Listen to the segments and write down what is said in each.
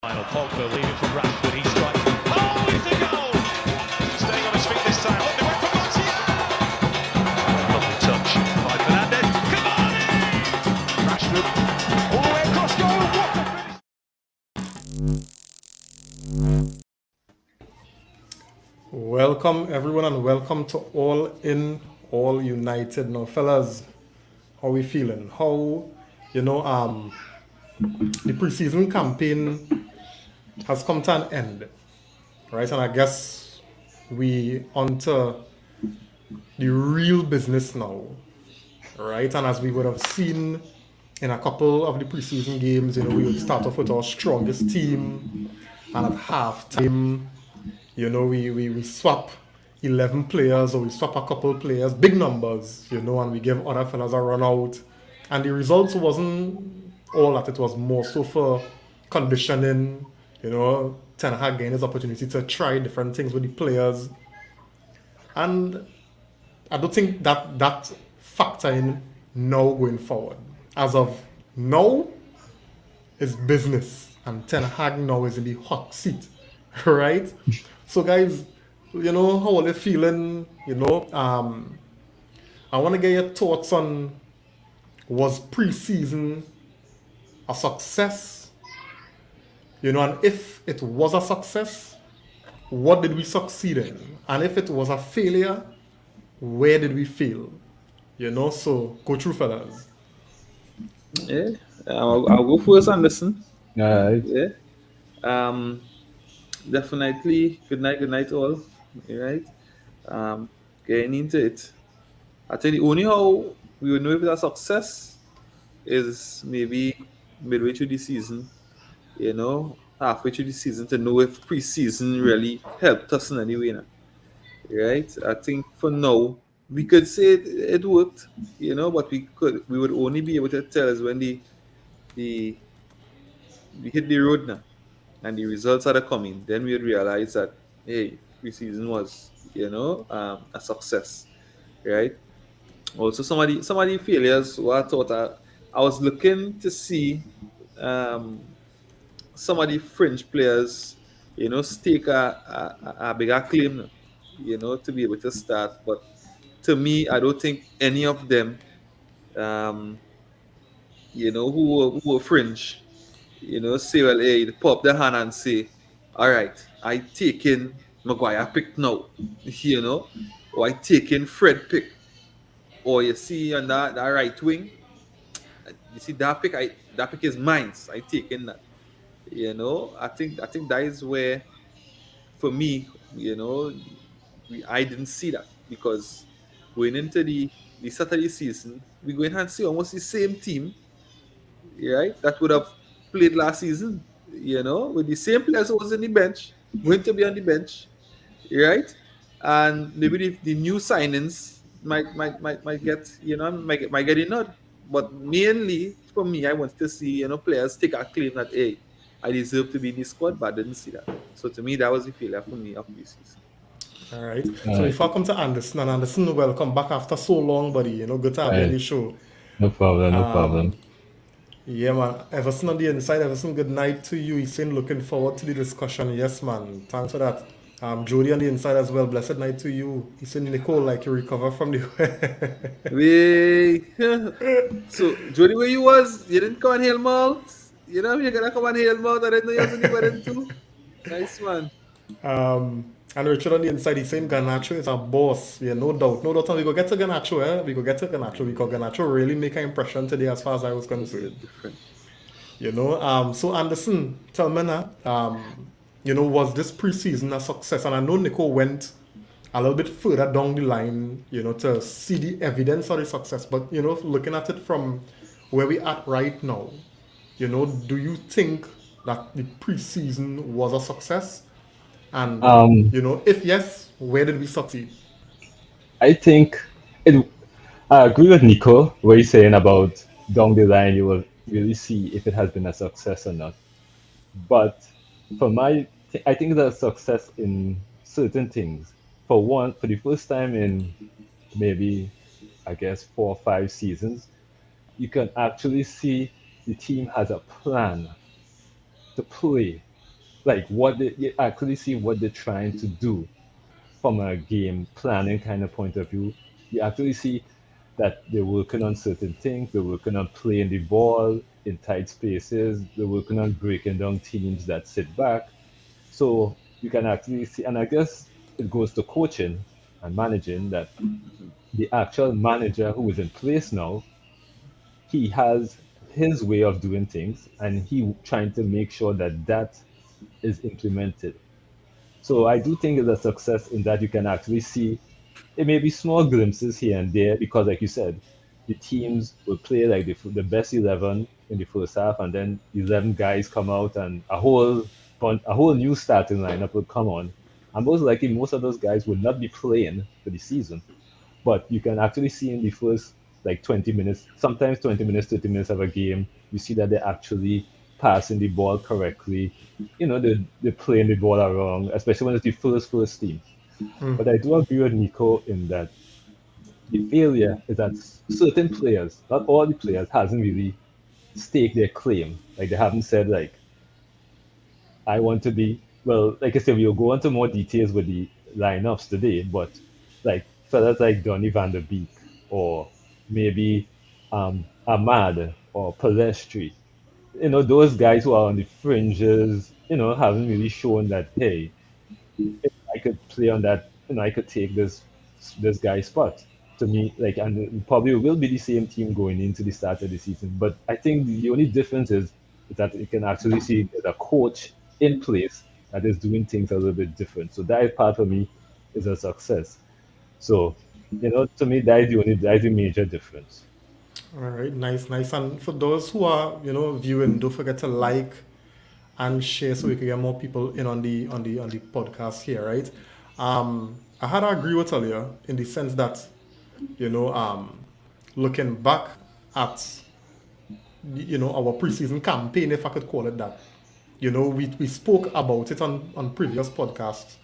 Final Pogba leaving for Rashford. He strikes. Oh, it's a goal! Staying on his feet this time. Oh, they went for Martial. Lovely touch by Fernandez. Cavani! Rashford all the way across goal. What a finish! Welcome everyone and welcome to All In, All United. Now fellas, how we feeling? How, the preseason campaign has come to an end, right? And I guess we onto the real business now, right? And as we would have seen in a couple of the preseason games, we would start off with our strongest team, and at halftime, we swap 11 players or we swap a couple players, big numbers, and we give other fellas a run out. And the results wasn't all that, it was more so for conditioning, Ten Hag getting his opportunity to try different things with the players. And I don't think that factor in now going forward. As of now, it's business. And Ten Hag now is in the hot seat, right? So guys, how are you feeling? I want to get your thoughts on, was preseason a success? And if it was a success, what did we succeed in? And if it was a failure, where did we fail? So go through, fellas. Yeah, I'll go first and listen. Yeah. Definitely. Good night, all. All right. Getting into it. I tell you, only how we would know if it's a success is maybe midway through the season. Halfway through the season to know if preseason really helped us in any way. Right. I think for now we could say it worked. But we would only be able to tell us when the we hit the road now and the results are coming, then we realize that hey, preseason was a success, right? Also, some of the failures were I thought I was looking to see some of the fringe players, stake a bigger claim, to be able to start. But to me, I don't think any of them, um, who were fringe, say, well, hey, pop their hand and say, all right, I taking Maguire pick now, or I taking Fred pick, or you see on that right wing, you see that pick is mine. I taking that. I think that is where, for me, I didn't see that because going into the Saturday season, we going to see almost the same team, right? That would have played last season, with the same players who was in the bench, going to be on the bench, right? And maybe the new signings might get, might get a nod. But mainly for me, I want to see, players take a claim that hey, I deserve to be in the squad, but I didn't see that. So to me, that was the failure for me of this season. All right. So if I come to Anderson, and Anderson, welcome back after so long, buddy. Good to have you on the show. No problem. Yeah, man. Everson on the inside. Everson, good night to you. He's saying looking forward to the discussion. Yes, man. Thanks for that. Jody on the inside as well. Blessed night to you. He's saying Nicole, like you recover from the. So Jody, where you was? You didn't come on Hail Mall? You're gonna come on Hail Mall. I didn't know you was in the wedding too. Nice, man. And Richard on the inside, he's saying Garnacho is a boss. Yeah, no doubt. No doubt. And we go get to Garnacho, eh? We go get to Garnacho because Garnacho really make an impression today as far as I was concerned. So Anderson, tell me now, was this preseason a success? And I know Nico went a little bit further down the line, to see the evidence of the success. But, looking at it from where we at right now, do you think that the preseason was a success? And, if yes, where did we succeed? I think I agree with Nico, what he's saying about down the line, you will really see if it has been a success or not. But I think the success in certain things. For one, for the first time in maybe, I guess, 4 or 5 seasons, you can actually see the team has a plan to play like you actually see what they're trying to do from a game planning kind of point of view. You actually see that they're working on certain things. They're working on playing the ball in tight spaces. They're working on breaking down teams that sit back. So you can actually see, and I guess it goes to coaching and managing that the actual manager who is in place now, he has his way of doing things, and he trying to make sure that that is implemented. So I do think it's a success in that you can actually see it may be small glimpses here and there because, like you said, the teams will play like the best 11 in the first half, and then 11 guys come out, and a whole new starting lineup will come on. And most likely, most of those guys will not be playing for the season. But you can actually see in the first like 20 minutes, sometimes 20 minutes, 30 minutes of a game, you see that they're actually passing the ball correctly. They're playing the ball around, especially when it's the first team. But I do agree with Nico in that the failure is that certain players, not all the players, hasn't really staked their claim. Like they haven't said like, I want to be well, like I said, we'll go into more details with the lineups today, but like fellas like Donny van der Beek or maybe Ahmad or Palestri, those guys who are on the fringes, haven't really shown that, hey, if I could play on that, I could take this guy's spot. To me, like, and it probably will be the same team going into the start of the season. But I think the only difference is that you can actually see there's a coach in place that is doing things a little bit different. So that part for me is a success. So, to me, that is the major difference. All right, nice, nice. And for those who are, viewing, don't forget to like and share so we can get more people in on the podcast here, right? I had to agree with earlier in the sense that, you know, um, looking back at our preseason campaign, if I could call it that. We spoke about it on previous podcasts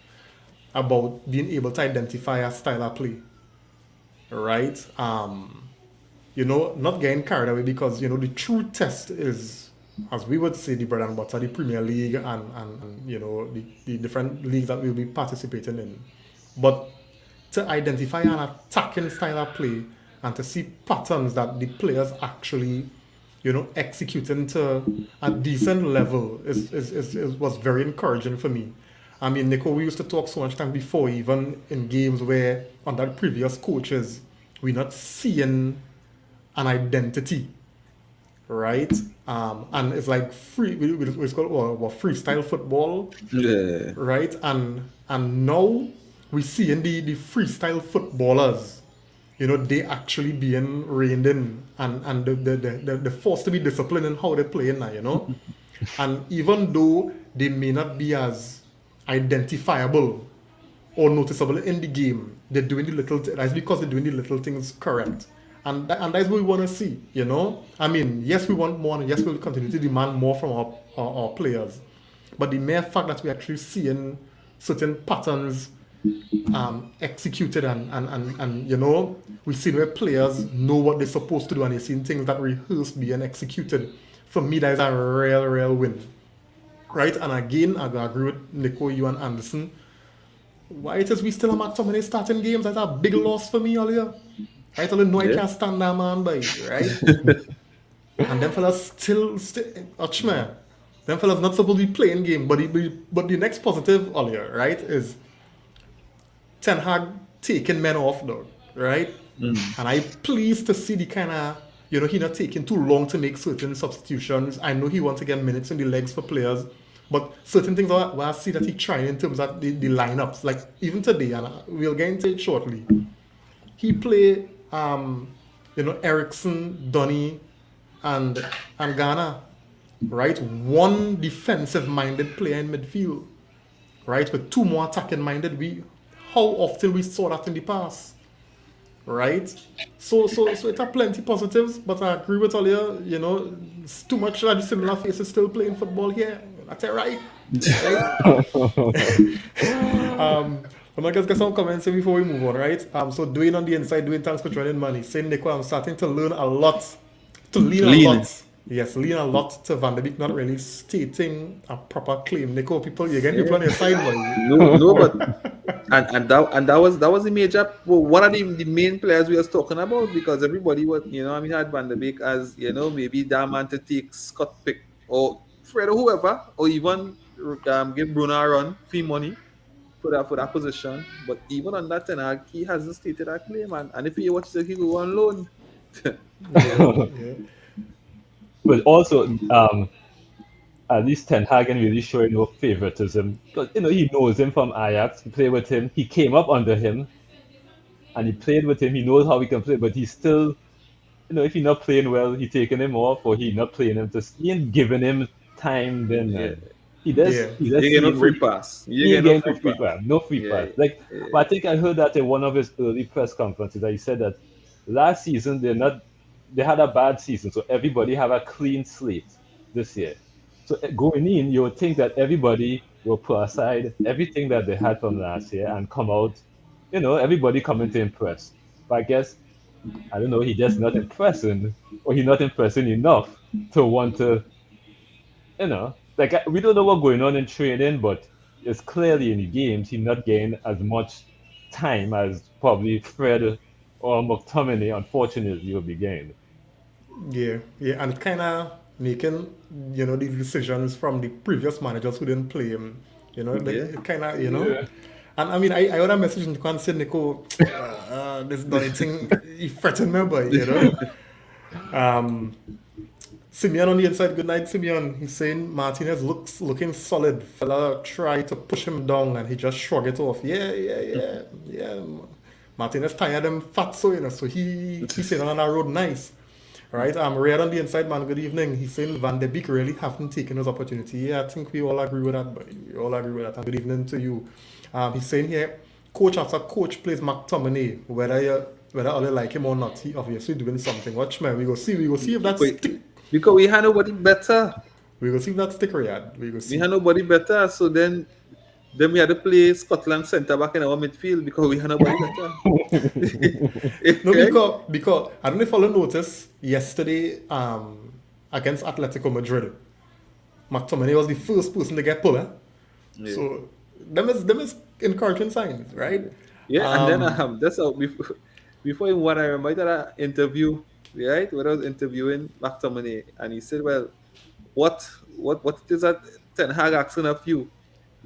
about being able to identify a style of play, right? Not getting carried away because, the true test is, as we would say, the bread and butter, the Premier League and the different leagues that we'll be participating in. But to identify an attacking style of play and to see patterns that the players actually, executing to a decent level was very encouraging for me. I mean, Nico, we used to talk so much time before, even in games where under previous coaches, we're not seeing an identity, right? And it's like it's called freestyle football, Yeah. right? And now we see in the freestyle footballers, they actually being reined in and they're forced to be disciplined in how they're playing now. And even though they may not be as identifiable or noticeable in the game, they're doing the that's because they're doing the little things correct. And that's what we want to see. I mean, yes, we want more, and yes, we'll continue to demand more from our players. But the mere fact that we're actually seeing certain patterns executed and we've seen where players know what they're supposed to do and they've seen things that rehearsed being executed. For me, that is a real win. Right? And again, I agree with Nico, you and Anderson. Why it is we still have so many starting games? That's a big loss for me earlier. I told you, no, I can't stand that man by, right? And them fellas still watch me. Them fellas not supposed to be playing game, but the next positive earlier, right, is Ten Hag taking men off though, right? And I pleased to see the kind of, he not taking too long to make certain substitutions. I know he wants to get minutes in the legs for players, but certain things where I see that he trying in terms of the lineups, like even today, and we'll get into it shortly. He play, Ericsson, Donny, and Ghana, right? One defensive-minded player in midfield, right? With two more attacking-minded. How often we saw that in the past, right? So it's a plenty positives, but I agree with earlier. It's too much that the similar faces still playing football here. That's it, right? I'm going to get some comments here before we move on, right? So Dwayne on the inside, Dwayne, thanks for joining, man. He's saying, Nico, I'm starting to learn a lot. To lean a lot. Yes, lean a lot to Van de Beek not really stating a proper claim. Nico, people, you get people Yeah. on your side, boy. No, but and that was the major one of the main players we was talking about because everybody was had Van der Beek as maybe that man to take Scott Pick or Fred or whoever or even give Bruno a run fee money for that position. But even on that, he hasn't stated a claim, and if he watches it, he go on loan. Yeah, yeah. But also, at least Ten Hag ain't really showing no favoritism because he knows him from Ajax. He played with him. He came up under him, and he played with him. He knows how he can play, but he's still, if he's not playing well, he taking him off, or he not playing him. He ain't giving him time. Then Yeah, Yeah. he you does get see no him. free pass. You He ain't get no getting free no free pass. pass. No free Yeah, pass. Like, yeah, but I think I heard that in one of his early press conferences that he said that last season they had a bad season, so everybody have a clean slate this year. So going in, you would think that everybody will put aside everything that they had from last year and come out, everybody coming to impress. But I guess I don't know, he just not impressing, or he not impressing enough to want to, like we don't know what's going on in training, but it's clearly in the games he not getting as much time as probably Fred or McTominay, unfortunately, will be getting. Yeah, yeah, and kind of making these decisions from the previous managers who didn't play him. Like yeah. it kind of Yeah. And I mean, I would have messaged Nico and said, Nico, this Donny thing, he fretting me, boy. Um, Simeon on the inside, good night, Simeon. He's saying Martinez looking solid. Fella tried to push him down and he just shrugged it off. Yeah. Martinez tired him fat so he's saying on that road nice. Right, Red on the inside, man. Good evening. He's saying Van de Beek really haven't taken his opportunity. Yeah, I think we all agree with that. But we all agree with that. And good evening to you. He's saying here, coach after coach plays McTominay, whether other like him or not. He obviously doing something. Watch man, we go see if that's Because we had nobody better. we go see if that stick Riyadh. We go see. We had nobody better. So then we had to play Scotland centre back in our midfield because we had nobody better. No, because I don't know if you noticed yesterday against Atletico Madrid, McTominay was the first person to get pulled. Yeah. So them is encouraging signs, right? Yeah, and then that's how before him, what I remember that interview, right? When I was interviewing McTominay, and he said, "Well, what it is that Ten Hag asking of you?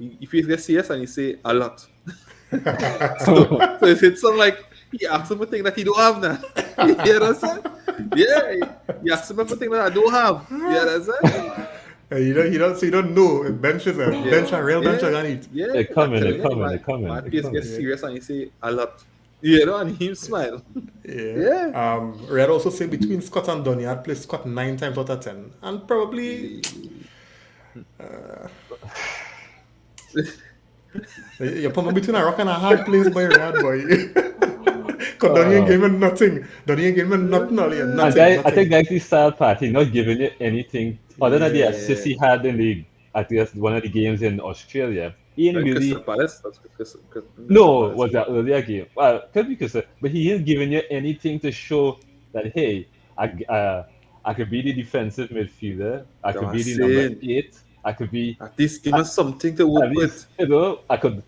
If you get CS, and he say a lot." so it's something like he asks him for things that he don't have now. You understand? Yeah, he asks him for things that I don't have. You understand? You don't know bench is a bench a real bench are gonna eat. Yeah, They're coming, I'm they're telling you, coming, they're coming, My they're face coming. gets serious and he say a lot. And he smile. Yeah. Red also say between Scott and Donny, I'd play Scott 9 times out of 10. And probably you put me between a rock and a hard place by Red boy. Cause Donny ain't giving nothing. Donny ain't giving nothing all year. And Nothing. I think that's the sad part. He's not giving you anything other than the Yeah. assist he had in at least one of the games in Australia. He ain't really. Crystal Palace. No, was that earlier game? Well, could be Crystal, but he ain't giving you anything to show that hey, I could be the defensive midfielder. I could be the number 8. I could be At least give us something to work at with. least, I could,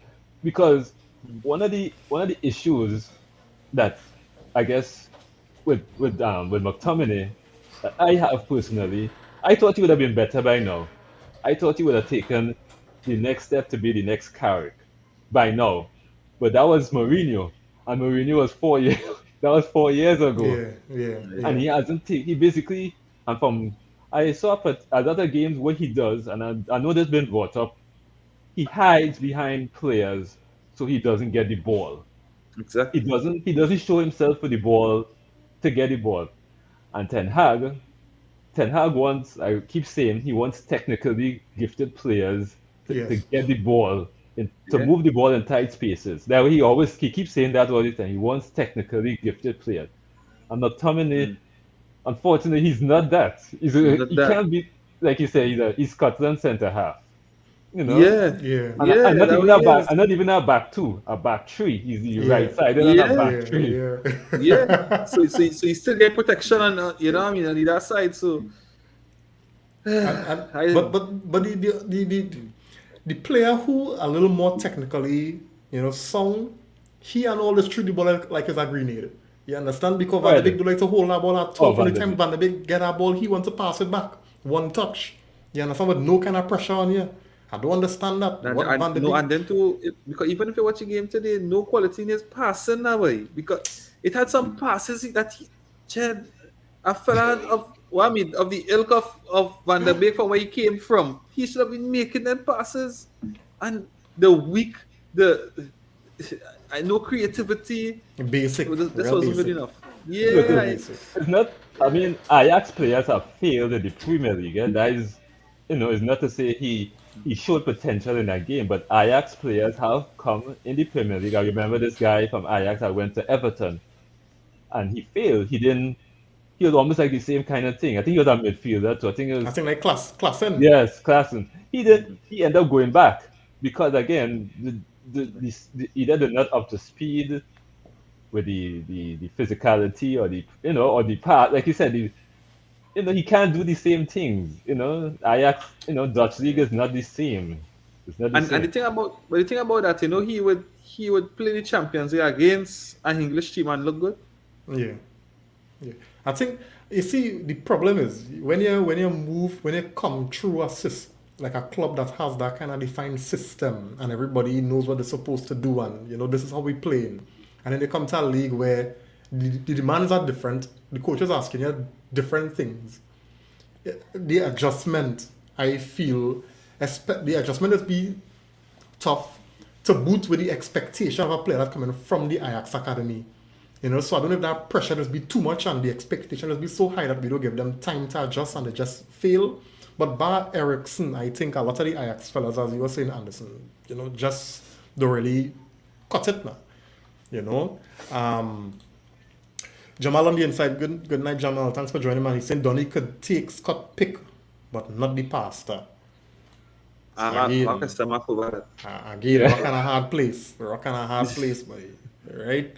because one of the issues that I guess with McTominay that I have personally, I thought he would have been better by now. I thought he would have taken the next step to be the next Carrick by now. But that was Mourinho, and Mourinho was 4 years. That was 4 years ago, Yeah. and he hasn't. He basically, and from I saw at other games what he does, and I know this been brought up. He hides behind players so he doesn't get the ball. Exactly. He doesn't show himself for the ball to get the ball. And Ten Hag wants, I keep saying, he wants technically gifted players to get the ball, to move the ball in tight spaces. That way he keeps saying that all the time. He wants technically gifted players. And McTominay, unfortunately, he's not that. He can't be, like you say, he's Scotland centre half. Yeah. Yeah. And not even a back 2, a back 3. He's the right side and a back 3. Yeah. So you still get protection on on the other side. So But the player who a little more technically, sound, he and all this through the ball like it's a grenade. You understand? Because Van de Beek Well, do like to hold that ball at oh, 12. Van de Anytime Beek. Van de Beek get that ball, he wants to pass it back. One touch. You understand? With no kind of pressure on you. I don't understand that. What Van de No, Beek. and then too, because even if you watch a game today, no quality in his passing that way. Because it had some passes that Chad, a fella of what I mean of the ilk of Van der Beek from where he came from, he should have been making them passes. And the weak, the I know creativity, Basic. this Real wasn't good basic. enough. Look, Real Yeah, basic. it's not. I mean, Ajax players have failed in the Premier League. That is, it's not to say he showed potential in that game, but Ajax players have come in the Premier League. I remember this guy from Ajax that went to Everton, and he failed. He didn't. He was almost like the same kind of thing. I think he was a midfielder, so I think it I was think like class in. yes, Klassen. He did. He ended up going back because again, either they're not up to speed with the physicality or the part. Like you said, he can't do the same things. Ajax, Dutch league is not the same. It's not the and same. the thing about that, he would play the Champions League against an English team and look good. Yeah. Yeah. I think you see the problem is when you come through like a club that has that kind of defined system and everybody knows what they're supposed to do and this is how we playing. And then they come to a league where the demands are different, the coach is asking you different things. The adjustment, I feel, the adjustment is be tough to boot with the expectation of a player that's coming from the Ajax academy. So I don't know if that pressure just be too much and the expectation just be so high that we don't give them time to adjust and they just fail. But bar Ericsson, I think a lot of the Ajax fellas, as you were saying, Anderson, just don't really cut it now. You know. Jamal on the inside, good night, Jamal. Thanks for joining, man. He's saying Donny could take Scott pick, but not the pastor. Again, Marcus Stamach over that. again, rock on a hard place. Rock on a hard place, buddy. Right?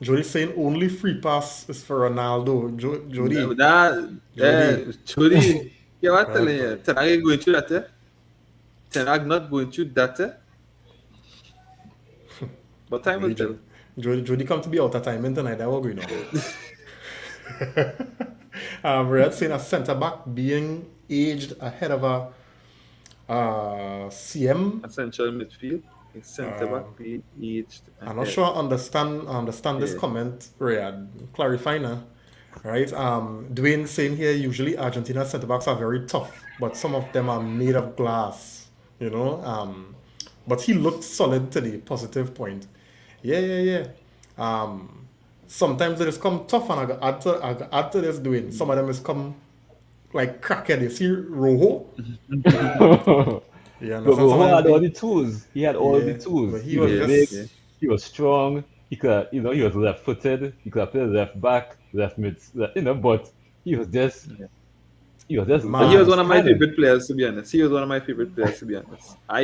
Jody's saying only free pass is for Ronaldo. Jody. Jody, yeah, what Right, telling you? buddy. Ten Hag going through that, eh? Ten Hag not going through that, eh? But time will tell. Jody come to be out of time tonight. That was going on. We're saying a centre back being aged ahead of a CM. Essential midfield. It's centre back be aged. I'm not sure I understand this comment, Riyad. Clarify now. Right? Dwayne saying here usually Argentina centre backs are very tough, but some of them are made of glass. But he looked solid today, positive point. Yeah. Sometimes they just come tough and I got add to this Dwayne. Some of them just come like crackhead. You see Rojo? Yeah, But understand? Rojo had all the tools. He had all the Yeah, tools. but he He was was just- big. He was strong. He could, he was left-footed. He could have played left back, left mid, but he was just, Man. But he was one of my cannon. favorite players, to be honest. I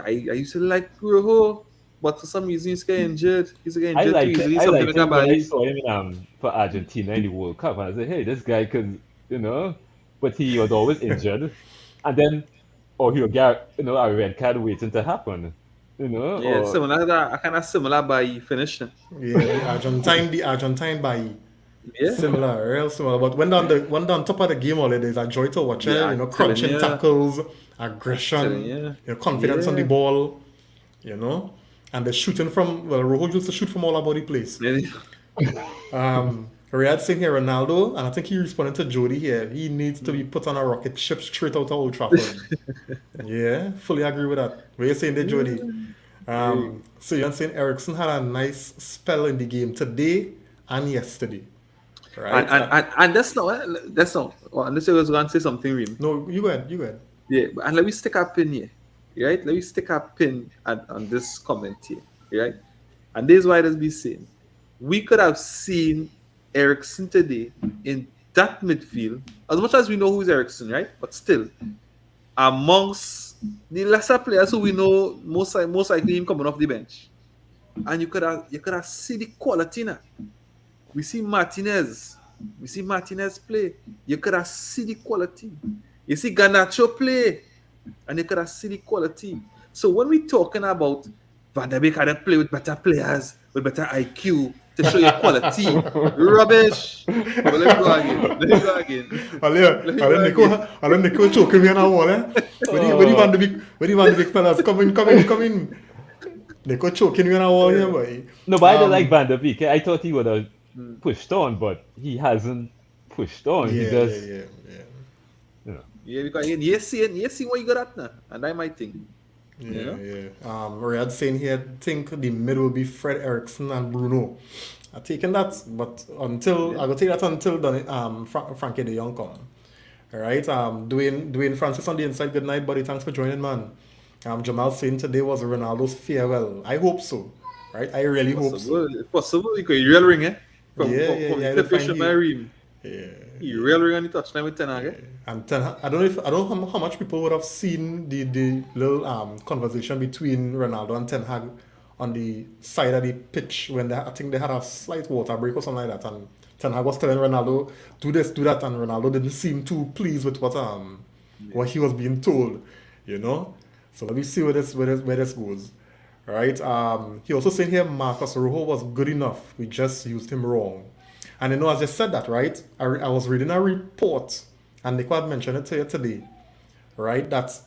I used to like Rojo, but for some reason he's getting injured. He's getting I injured too liked easily. I Something liked like him when I that. saw him for Argentina in the World Cup. And I said, hey, this guy could, but he was always injured. And then, or he would get, a red card waiting to happen. Yeah, or, similar that. I kind of similar by finish. Yeah, the Argentine by Yeah. similar, real similar. But when they're on top of the game already, there's a joy to watch it. Yeah, I'm Crunching telling you. tackles, aggression, Telling you. confidence on the Yeah. ball, and they're shooting from Rojo used to shoot from all about the place. Riyad saying here Ronaldo, and I think he responded to Jody here. He needs to be put on a rocket ship straight out of Old Trafford. Yeah, fully agree with that. What are you saying there, Jody? So you're saying Ericsson had a nice spell in the game today and yesterday, right? And that's not. Well, unless I was going to say something, Reem. No, you go ahead. Yeah, and let me stick a pin here, right? Let me stick a pin on this comment here, right? And this is why it be saying we could have seen Ericsson today in that midfield, as much as we know who's Ericsson, right? But still, amongst the lesser players who we know most likely him coming off the bench, and you could have see the quality now. We see Martinez You see Martinez play, you could have see the quality. You see Garnacho play, and you could have see the quality. So when we talking about Van der Beek had to play with better players, with better IQ to show your quality, rubbish. But let me go again. Let me go again. Let me go again. Ale Nico choking me on a wall, eh? Where the Van de Beek fellas? Come in. Nico choking me on a wall here, boy. No, but I don't like Van der Beek. I thought he would have pushed on, but he hasn't pushed on. He just, Yeah. you know. Yeah, because you see what you got at now, and that's my thing. Yeah. Riyadh saying here, think the middle will be Fred Eriksson and Bruno. I'm taking that, but I will take that until Frankie de Jong come. All right. Dwayne Francis on the inside. Good night, buddy. Thanks for joining, man. Jamal saying today was Ronaldo's farewell. I hope so. Right. I really hope so. Possible because he real ring, eh? From Yeah, the clip my ring. Yeah. He real ring on the touchline with Ten Hag, eh? And I don't know how much people would have seen the little conversation between Ronaldo and Ten Hag on the side of the pitch when I think they had a slight water break or something like that, and Ten Hag was telling Ronaldo do this, do that, and Ronaldo didn't seem too pleased with what he was being told, you know. So let me see where this goes. Right. He also saying here Marcos Rojo was good enough. We just used him wrong. And you know, as I said that, right, I was reading a report, and Nico had mentioned it to you today, right, that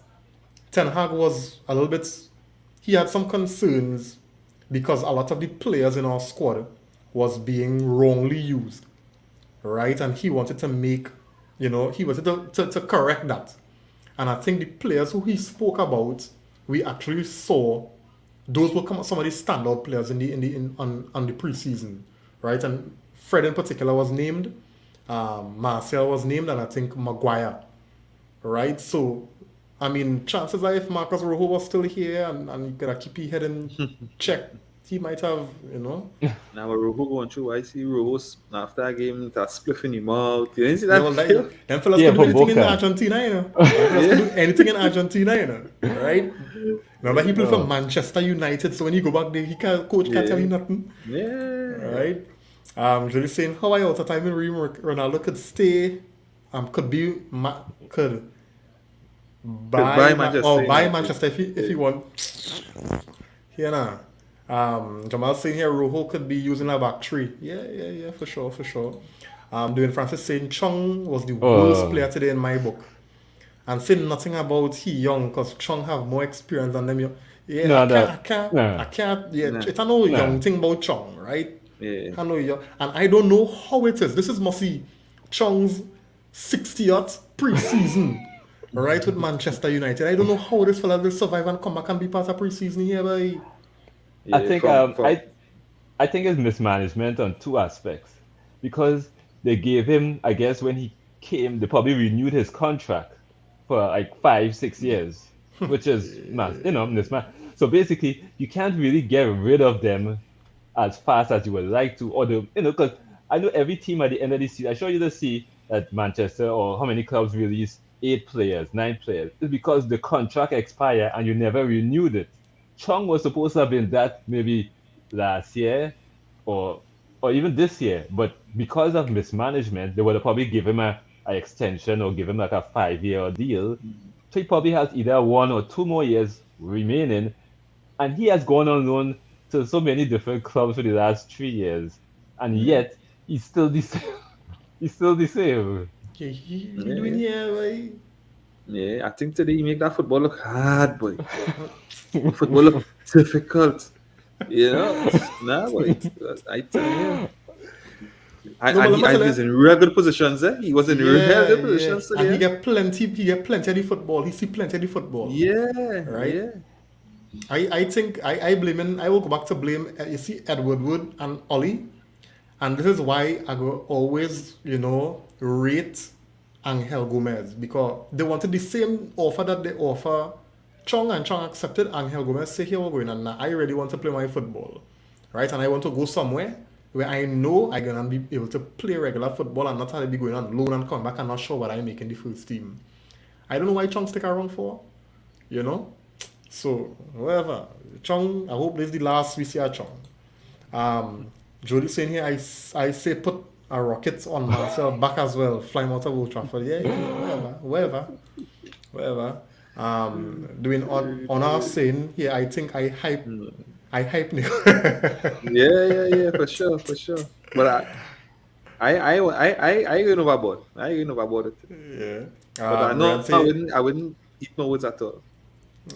Ten Hag was a little bit, he had some concerns because a lot of the players in our squad was being wrongly used, right, and he wanted to make, he wanted to correct that. And I think the players who he spoke about, we actually saw, those were some of the standout players on the preseason, right, and Fred in particular was named, Martial was named, and I think Maguire, right? So, I mean, chances are if Marcos Rojo was still here and he could have keep his head in check, he might have, Now, Rojo going through, I see Rojo's after a game, that spliffing him out. You didn't see that? Them fellas can do anything in Argentina, Them fellas can do anything in Argentina, right? Remember, he played for Manchester United, so when you go back there, coach can't tell you nothing. Yeah. Right? Julie saying, how I out of time in Real Ronaldo could stay, could buy Manchester if he want. Here now. Jamal saying here Rojo could be using a back three. Yeah, for sure. Dwayne Francis saying Chong was the worst player today in my book. And saying nothing about he young because Chong have more experience than them. I can't. It's a no young thing about Chong, right? Yeah. I know you, and I don't know how it is. This is Mossy Chong's 60th preseason, right, with Manchester United. I don't know how this fella will survive and come back and be part of preseason here, boy. Yeah, I think it's mismanagement on two aspects, because they gave him, I guess when he came, they probably renewed his contract for like 5-6 years, which is mismatch. So basically, you can't really get rid of them as fast as you would like to, or because I know every team at the end of the season, I sure you just see that Manchester or how many clubs release 8 players, 9 players. It's because the contract expired and you never renewed it. Chong was supposed to have been that maybe last year or even this year, but because of mismanagement, they would have probably given him an extension or give him like a 5-year deal. So he probably has either 1 or 2 more years remaining, and he has gone on loan to so many different clubs for the last 3 years, and yet he's still the same. He's still the same. Doing here, boy. Yeah, I think today you make that football look hard, boy. Football look difficult. Boy. I tell you. He was in real good positions, eh? He was in real good positions today. And he get plenty of the football. He see plenty of the football. Yeah. Right? Yeah. I think I blame him. I will go back to blame, you see, Edward Wood and Ollie. And this is why I go always, rate Angel Gomez, because they wanted the same offer that they offer Chong, and Chong accepted. Angel Gomez say, here we're going, and now I really want to play my football, right? And I want to go somewhere where I know I'm going to be able to play regular football and not have to be going on loan and come back and not sure what I make in the first team. I don't know why Chong stick around for, So, whatever. Chong, I hope this is the last we see at Chong. Jody saying here, I say put a rocket on myself back as well, flying out of Old Trafford. Yeah, whatever. Doing on our scene here, I think I hype Nico. Yeah, for sure. But I ain't overboard. I ain't overboard it. Yeah. But I Riyadh know I say, wouldn't I wouldn't eat my words at all.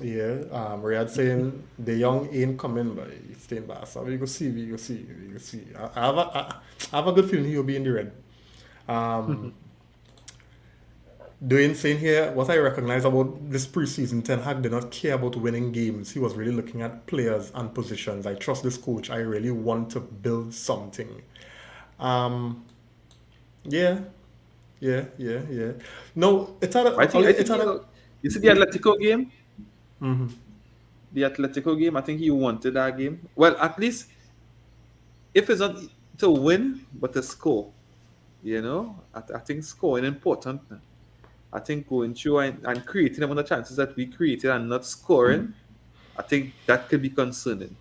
yeah. Riyadh saying the young ain't coming, but he's staying back. So we go see, we go see. I have a good feeling he'll be in the red. Um, Doing saying here, what I recognize about this preseason, Ten Hag did not care about winning games. He was really looking at players and positions. I trust this coach. I really want to build something. Um, yeah, yeah. No, it's at I a, think it's at a, you see the Atletico game? The Atletico game, I think he wanted that game. Well, at least if it's not to win, but to score. I think scoring important. I think going through and creating the amount of chances that we created and not scoring, I think that could be concerning.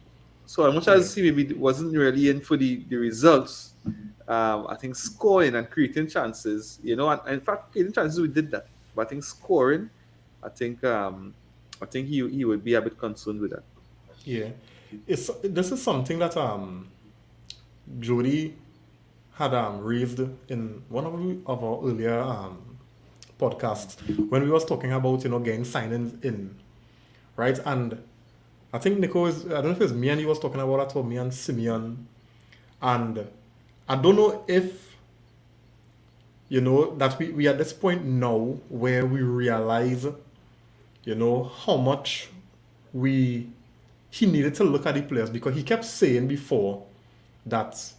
So as much yeah, as he maybe wasn't really in for the results, I think scoring and creating chances, and in fact creating chances we did that. But I think scoring, I think he would be a bit concerned with that. yeah. This is something that Jody had raised in one of our earlier podcasts when we was talking about getting signings in, right? And I think Nico is, I don't know if it's me and he was talking about that, or me and Simeon, and I don't know if that we at this point now where we realize how much we he needed to look at the players, because he kept saying before that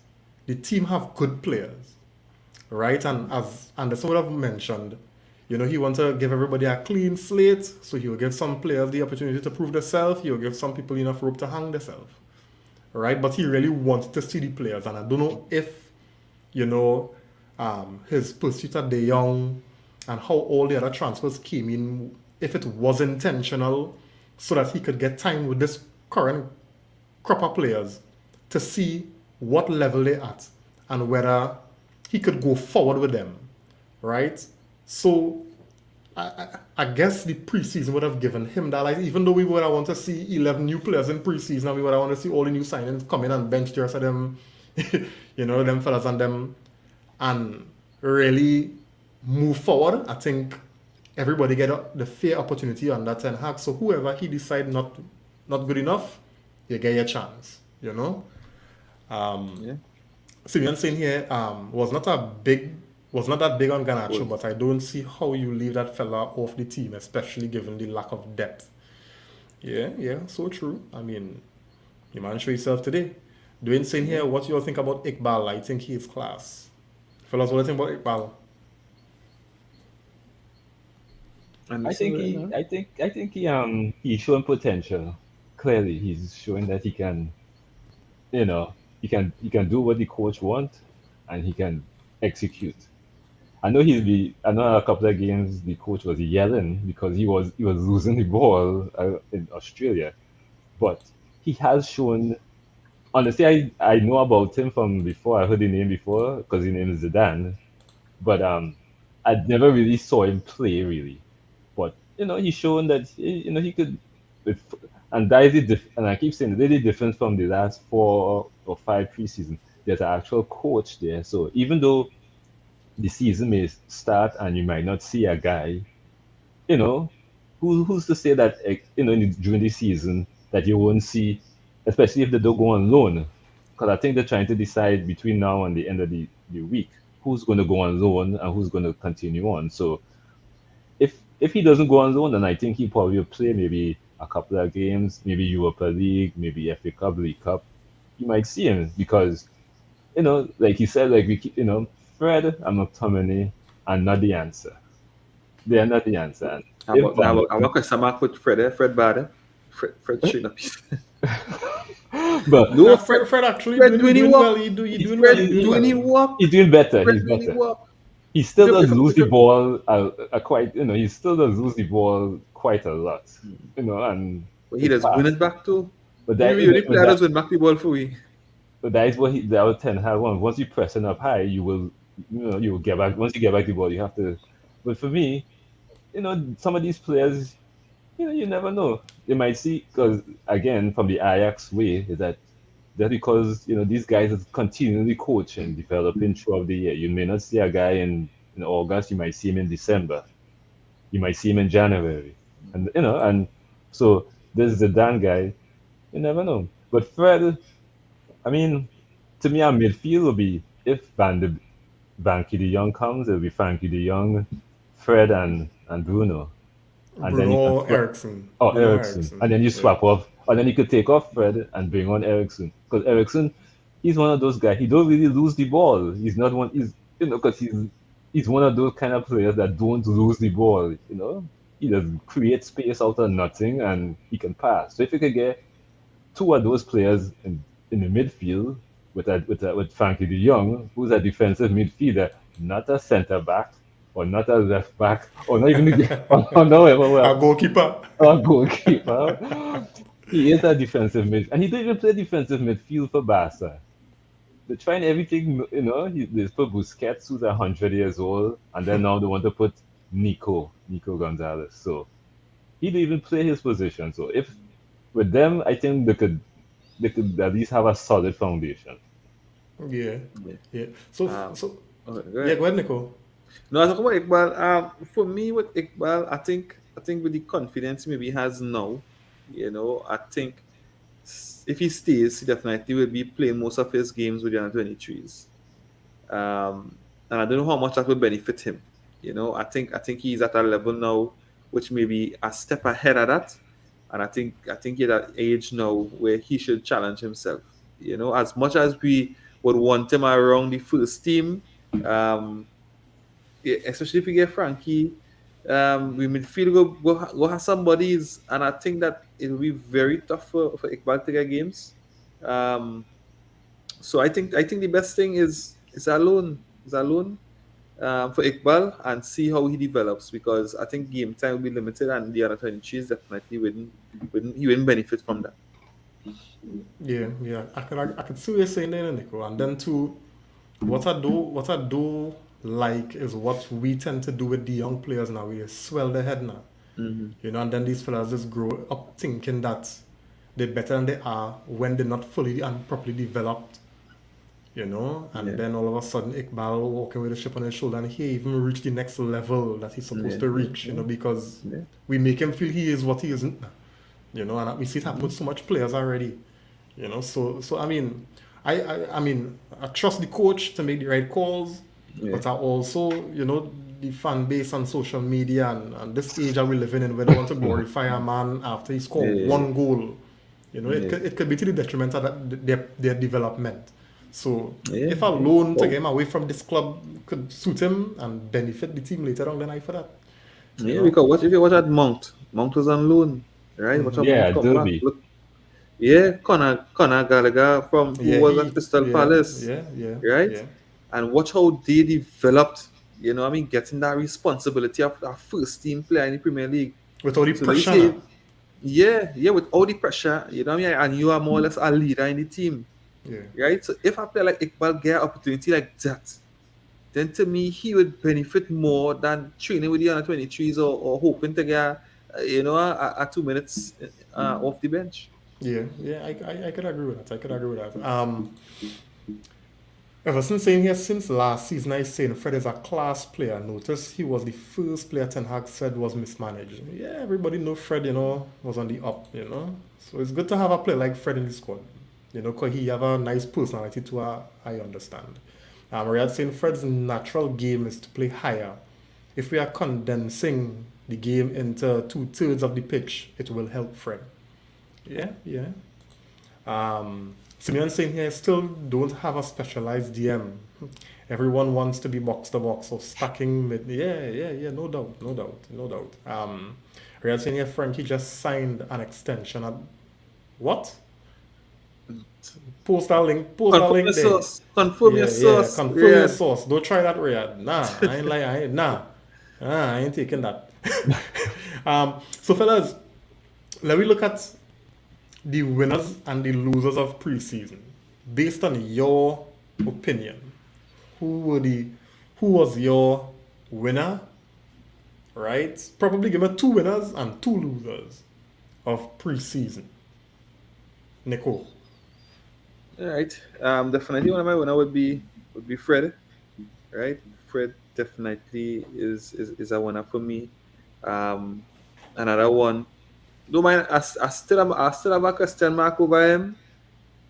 the team have good players, right? And as Anderson would have mentioned, he wants to give everybody a clean slate, so he will give some players the opportunity to prove themselves. He will give some people enough rope to hang themselves, right? But he really wanted to see the players, and I don't know if his pursuit of De Jong and how all the other transfers came in, if it was intentional, so that he could get time with this current crop of players to see what level they're at and whether he could go forward with them, right? So I guess the preseason would have given him that. Like, even though we would have want to see 11 new players in preseason, and we would have want to see all the new signings come in and bench the rest of them, them fellas and them, and really move forward. I think everybody get the fair opportunity on that Ten Hag. So whoever he decide not good enough, you get your chance. Yeah. Simeon saying here was not that big on Garnacho, Well, but I don't see how you leave that fella off the team, especially given the lack of depth. Yeah, so true. I mean, you man show yourself today. Dwayne saying here, what you all think about Iqbal? I think he is class. Fellas, what do you think about Iqbal? and I listen think to it, he, huh? I think he's showing potential. Clearly, he's showing that he can do what the coach wants, and he can execute. I know a couple of games the coach was yelling because he was losing the ball in Australia, but he has shown. Honestly, I know about him from before. I heard the name before because his name is Zidane, but I never really saw him play really. But he's shown that he could. With, and that is and I keep saying that is the difference from the last 4 or 5 preseason. There's an actual coach there, so even though the season may start and you might not see a guy, you know, who's to say that during the season that you won't see, especially if they don't go on loan, because I think they're trying to decide between now and the end of the week who's going to go on loan and who's going to continue on. So if he doesn't go on loan, then I think he probably will play maybe a couple of games, maybe Europa League, maybe FA Cup, League Cup. You might see him because like he said, like Fred and McTominay are not the answer. They are not the answer. And How if about Van now? I want to mark with Fred. Fred bad. Fred shooting up. but No, Fred actually Fred doing, doing doing well. work. He doing well. Fred He doing doing his well. work. he's doing better. Fred He's doing his better. work. He still does If- lose the if- ball quite. He still does lose the ball quite a lot. And But he does win it back too. But Maybe that the player does win back the ball for we. that is what the other Ten Hag want. Once you press it up high, you will get back. Once you get back the ball, you have to. But for me, some of these players, you never know. They might see because again, from the Ajax way, is that because these guys are continually coaching, developing throughout the year. You may not see a guy in August. You might see him in December. You might see him in January, and so this is the Dan guy. You never know. But Fred, I mean, to me, our midfield will be if Banky de Jong comes, it'll be Frankie de Jong, Fred, and Bruno, and then you can Bruno Ericsson. Bruno Ericsson, and Ericsson. then you Yeah. swap off, and then you could take off Fred and bring on Ericsson because Ericsson, he's one of those guys. He don't really lose the ball. He's not one. Because he's one of those kind of players that don't lose the ball. He does create space out of nothing, and he can pass. So if you could get two of those players in the midfield with Frankie de Jong, who's a defensive midfielder, not a centre back or not a left back or not even or no, Our goalkeeper. a goalkeeper. He is a defensive mid, and he didn't even play defensive midfield for Barca. They're trying everything, they put Busquets, who's 100 years old, and then now they want to put Nico Gonzalez. So he didn't even play his position. So if with them, I think they could at least have a solid foundation. Yeah. Yeah. Yeah. So, Um, so okay, go yeah, ahead. go ahead, Nico. No, I talk about Iqbal. For me with Iqbal, I think with the confidence maybe he has now, I think if he stays, he definitely will be playing most of his games with the under 23s. And I don't know how much that will benefit him. I think he's at a level now which may be a step ahead of that. And I think he's at age now where he should challenge himself. As much as we would want him around the first team, um, especially if we get Frankie, we midfield go have somebody's, and I think that it will be very tough for Iqbal to get games. Um, so I think the best thing is alone for Iqbal and see how he develops because I think game time will be limited and the other 23s definitely wouldn't benefit from that. Yeah, yeah. I could see what you're saying there, Nico. And then too, what I do like is what we tend to do with the young players now. We swell their head now. Mm-hmm. And then these fellas just grow up thinking that they're better than they are when they're not fully and properly developed. And Yeah, then all of a sudden Iqbal walking with a chip on his shoulder and he even reached the next level that he's supposed yeah, to yeah, reach, because yeah, we make him feel he is what he isn't. And we see it happen with so much players already. So I trust the coach to make the right calls, yeah, but I also, the fan base on social media and this age that we living in where they want to glorify a man after he yeah, scored yeah, one goal. It yeah, could be to the detriment of their development. So yeah, if a yeah. loan to Oh, get him away from this club could suit him and benefit the team later on, then I for that. You yeah, know. because if you watch at Mount was on loan, right? Watch how Mount Yeah, come back. Derby. Look, yeah, Connor Gallagher from who Yeah, was at Crystal yeah, Palace, yeah, yeah, right? yeah. And watch how they developed. Getting that responsibility of that first team player in the Premier League. With all the So they pressure now. say, yeah, with all the pressure, and you are more or less a leader in the team, Yeah. right? So if a player like Iqbal get an opportunity like that, then to me he would benefit more than training with the under 23s or hoping to get a 2 minutes off the bench. Yeah, yeah, I could agree with that. I could agree with that. Ever since saying here since last season, I saying Fred is a class player. Notice he was the first player Ten Hag said was mismanaged. Yeah, everybody know Fred, was on the up. So it's good to have a player like Fred in the squad. Cause he have a nice personality too. I understand. Riyad saying Fred's natural game is to play higher. If we are condensing the game into 2/3 of the pitch, it will help Fred. Yeah, yeah. Simeon saying here, still don't have a specialized DM. Everyone wants to be box to box or stacking mid. Yeah, yeah, yeah. No doubt, no doubt, no doubt. Riyad saying here, Frankie just signed an extension. What? Post that link. Post that Confirm your link there. source. Confirm your Yeah, yeah. source. Confirm your Yeah. source. Don't try that, Riyad. Nah, I ain't like. I ain't. Nah, I ain't taking that. So fellas, let me look at the winners and the losers of preseason. based on your opinion, who was your winner, right? Probably give me two winners and two losers of preseason. Nico. All right. Definitely one of my winner would be Fred. Right. Fred definitely is a winner for me. Um, Another one. Don't mind. I still have a question mark over him,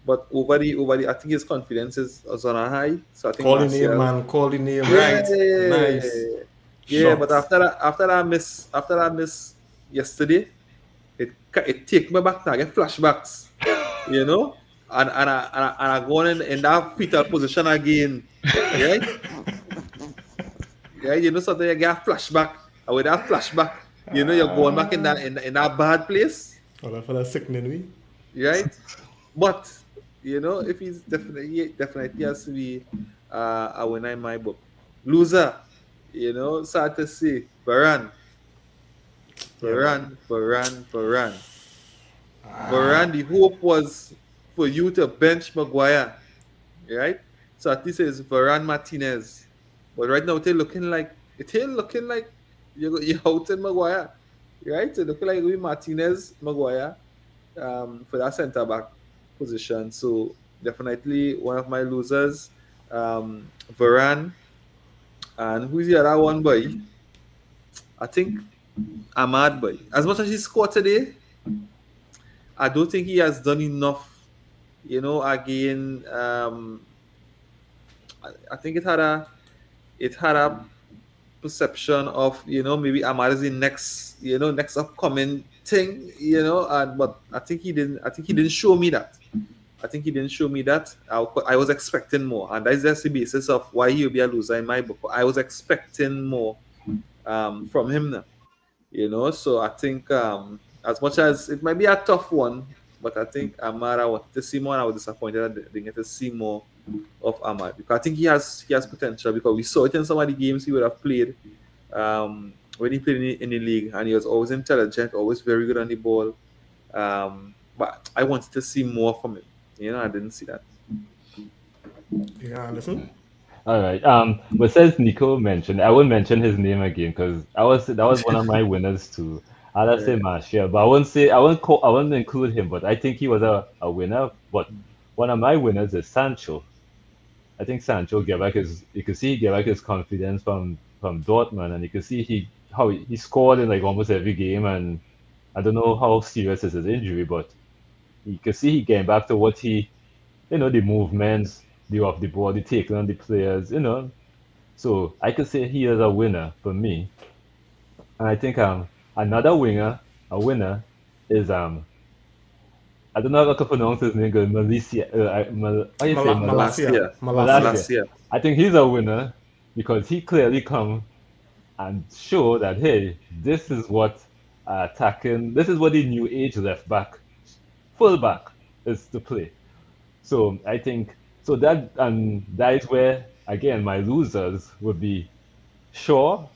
but over the I think his confidence is on a high. So I think Call the name, Martial. man. Call the name. Right. Nice. Yeah, yeah. But Shots. after that miss yesterday, it take me back now. I get flashbacks, you know, and I go in that fetal position again, right? Yeah, something you get a flashback, and with that flashback, you're going back in that bad place, Well, that fella sickening me. right? But if he's definitely has to be a winner in my book. Loser, sad to say, Varane, Yeah, man. Varane, Varane, Varane. Varane, the hope was for you to bench Maguire, right? So at least it's Varane Martinez. But right now it ain't looking like you're outing Maguire. Right? It's looking like it'll be Martinez, Maguire, for that centre back position. So definitely one of my losers. Varane. And who's the other one, boy? I think Ahmad, boy. As much as he scored today, I don't think he has done enough. Again, I think it had a perception of maybe Ahmad is the next upcoming thing, and but I think he didn't show me that. I was expecting more, and that's just the basis of why he'll be a loser in my book. I was expecting more from him now. So I think as much as it might be a tough one, but I think Ahmad, I wanted to see more, and I was disappointed that they didn't get to see more of Ahmad, because I think he has potential, because we saw it in some of the games he would have played when he played in the league, and he was always intelligent, always very good on the ball. But I wanted to see more from him. I didn't see that. Yeah, listen. All right. But since Nico mentioned, I won't mention his name again because that was one of my winners too. I'll say Right. Martial, but I won't include him. But I think he was a winner. But one of my winners is Sancho. I think Sancho gave back his. You could see he gave back his confidence from Dortmund, and you could see how he scored in like almost every game. And I don't know how serious is his injury, but you could see he came back to what the movements, the off the ball, the taking on the players. So I could say he is a winner for me. And I think another winner is I don't know how to pronounce his name, good Malaysia. How you say Malasia. Malasia. Malasia. Malasia. Malasia. I think he's a winner because he clearly come and show that hey, this is what attacking, this is what the new age left back, full back is to play. So I think so that is where again my losers would be Shaw,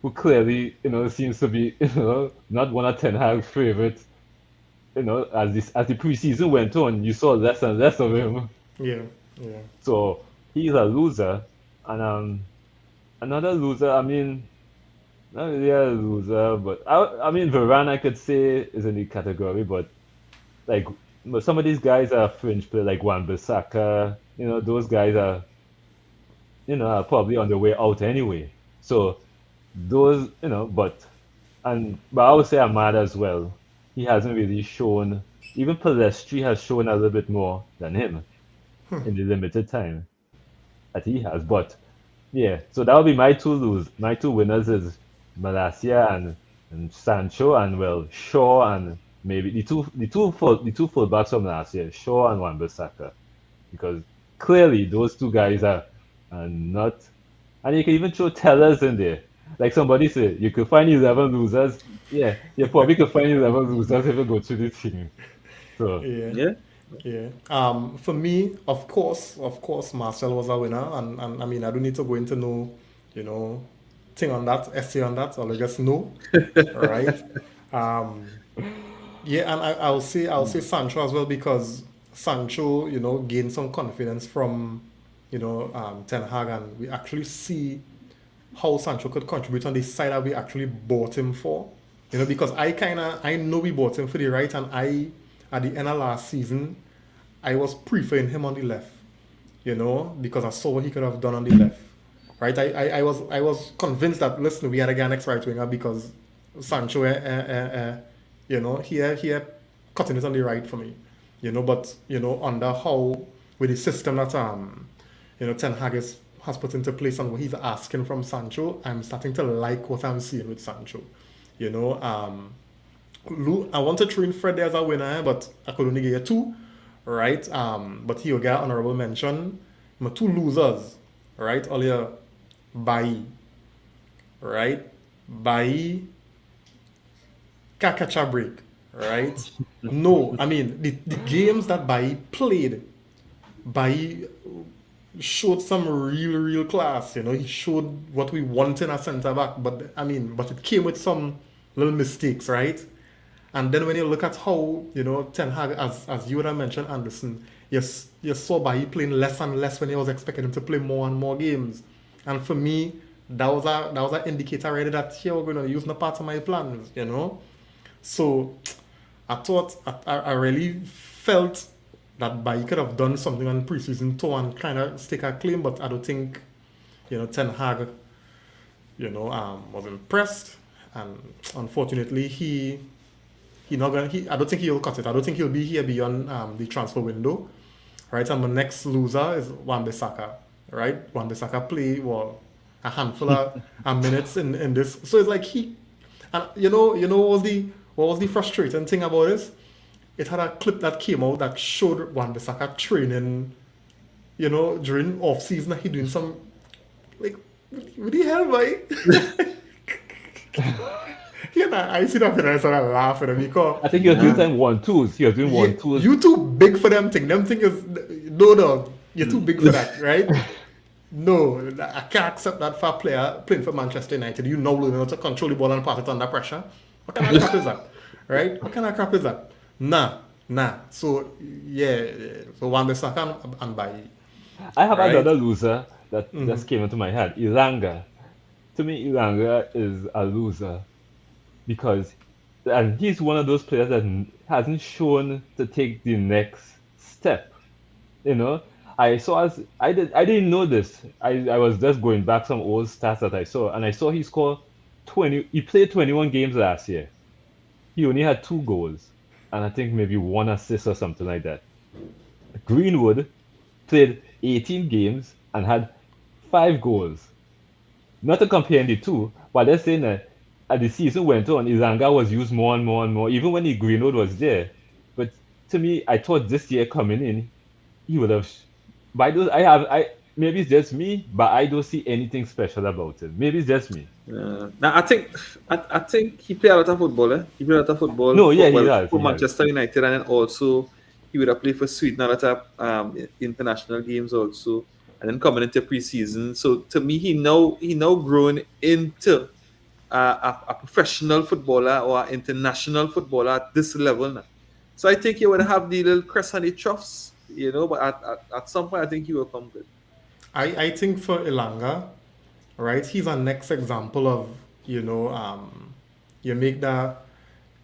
who clearly seems to be not one of Ten Hag's favorites. As the preseason went on, you saw less and less of him. Yeah. Yeah. So he's a loser, and another loser. I mean, not really a loser, but I mean Varane I could say is in the category, but like but some of these guys are fringe players like Wan Bissaka. Those guys are probably on their way out anyway. So those, but I would say Ahmad as well. He hasn't really shown. Even Palestri has shown a little bit more than him in the limited time that he has. But yeah, so that would be my two lose. My two winners is Malasia and Sancho, and well Shaw, and maybe the two fullbacks from last year, Shaw and Wan-Bissaka, because clearly those two guys are not, and you can even throw tellers in there. Like somebody said, you could find 11 losers. Yeah, you probably could find 11 losers if you go through the team. So Yeah. Yeah. Yeah. For me, of course, Marcel was a winner, and I mean, I don't need to go into no, you know, thing on that, essay on that, or I just know, right? Um, yeah, and I'll say Sancho as well because Sancho, gained some confidence from, Ten Hag, and we actually see how Sancho could contribute on the side that we actually bought him for. Because I know we bought him for the right, and at the end of last season, I was preferring him on the left, because I saw what he could have done on the left. Right? I was convinced that, listen, we had to get an next right winger because Sancho, he cutting it on the right for me. But, under how, with the system that, Ten Hag has put into place and what he's asking from Sancho, I'm starting to like what I'm seeing with Sancho. I wanted to throw in Fred there as a winner, but I could only get you two, right? But he'll get honorable mention. My two losers, right? Earlier, Bailly, right? Bailly can't catch a break, right? No, I mean, the games that Bailly played, Bailly showed some real class. He showed what we want in a centre back, but it came with some little mistakes, right? And then when you look at how Ten Hag, as you would have mentioned, Anderson, you saw Bailly playing less and less when he was expecting him to play more and more games. And for me, that was an indicator already that here we're going to use no part of my plans. So I thought I really felt that Bailly could have done something on preseason tour and kind of stake a claim, but I don't think, Ten Hag, was impressed, and unfortunately I don't think he'll cut it. I don't think he'll be here beyond the transfer window, right? And the next loser is Wan-Bissaka, right? Wan-Bissaka play a handful of minutes in this, so it's like what was the frustrating thing about this? It had a clip that came out that showed Wan-Bissaka training, during off season. He doing some, like, what the hell, boy? I see that and I started laughing at him because I think he was doing some 1-2s. He was doing 1-2s. You too big for them thing. Them thing is no. You're too big for that, right? No, I can't accept that for a player playing for Manchester United. You know, learning how to control the ball and pass it under pressure. What kind of crap is that, right? What kind of crap is that? Nah. So yeah, so Wan-Bissaka and Bailly. I have Right. another loser that just came into my head. Ilanga. To me, Ilanga is a loser because he's one of those players that hasn't shown to take the next step. I didn't know this. I was just going back some old stats that I saw, and I saw he scored 20. He played 21 games last year. He only had 2 goals, and I think maybe 1 assist or something like that. Greenwood played 18 games and had 5 goals. Not to compare the two, but they're saying that as the season went on, Ilanga was used more and more, even when Greenwood was there. But to me, I thought this year coming in, he would have. Maybe it's just me, but I don't see anything special about him. Maybe it's just me. Now I think he played a lot of football. He played a lot of football. No, yeah, for, he has. for Manchester United, and then also he would have played for Sweden a lot of international games also, and then coming into preseason. So to me, he now grown into a professional footballer or an international footballer at this level now. So I think he would have the little crest on the troughs, but at some point I think he will come good. I think for Ilanga, right, he's a next example of, you make that,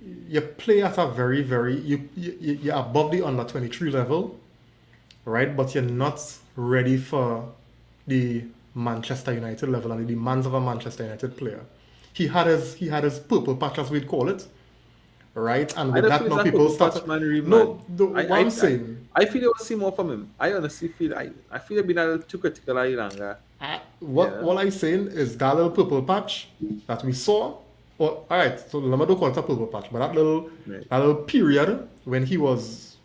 you play at a very, very, you're above the under 23 level, right, but you're not ready for the Manchester United level and the demands of a Manchester United player. He had his purple patch, as we'd call it, right, and with that now people start. I'm saying. I feel you will see more from him. I honestly feel I feel you've been a little too critical of Ilanga. What I'm saying is that little purple patch that we saw. All right, so let me don't call it a purple patch, but that little period when he was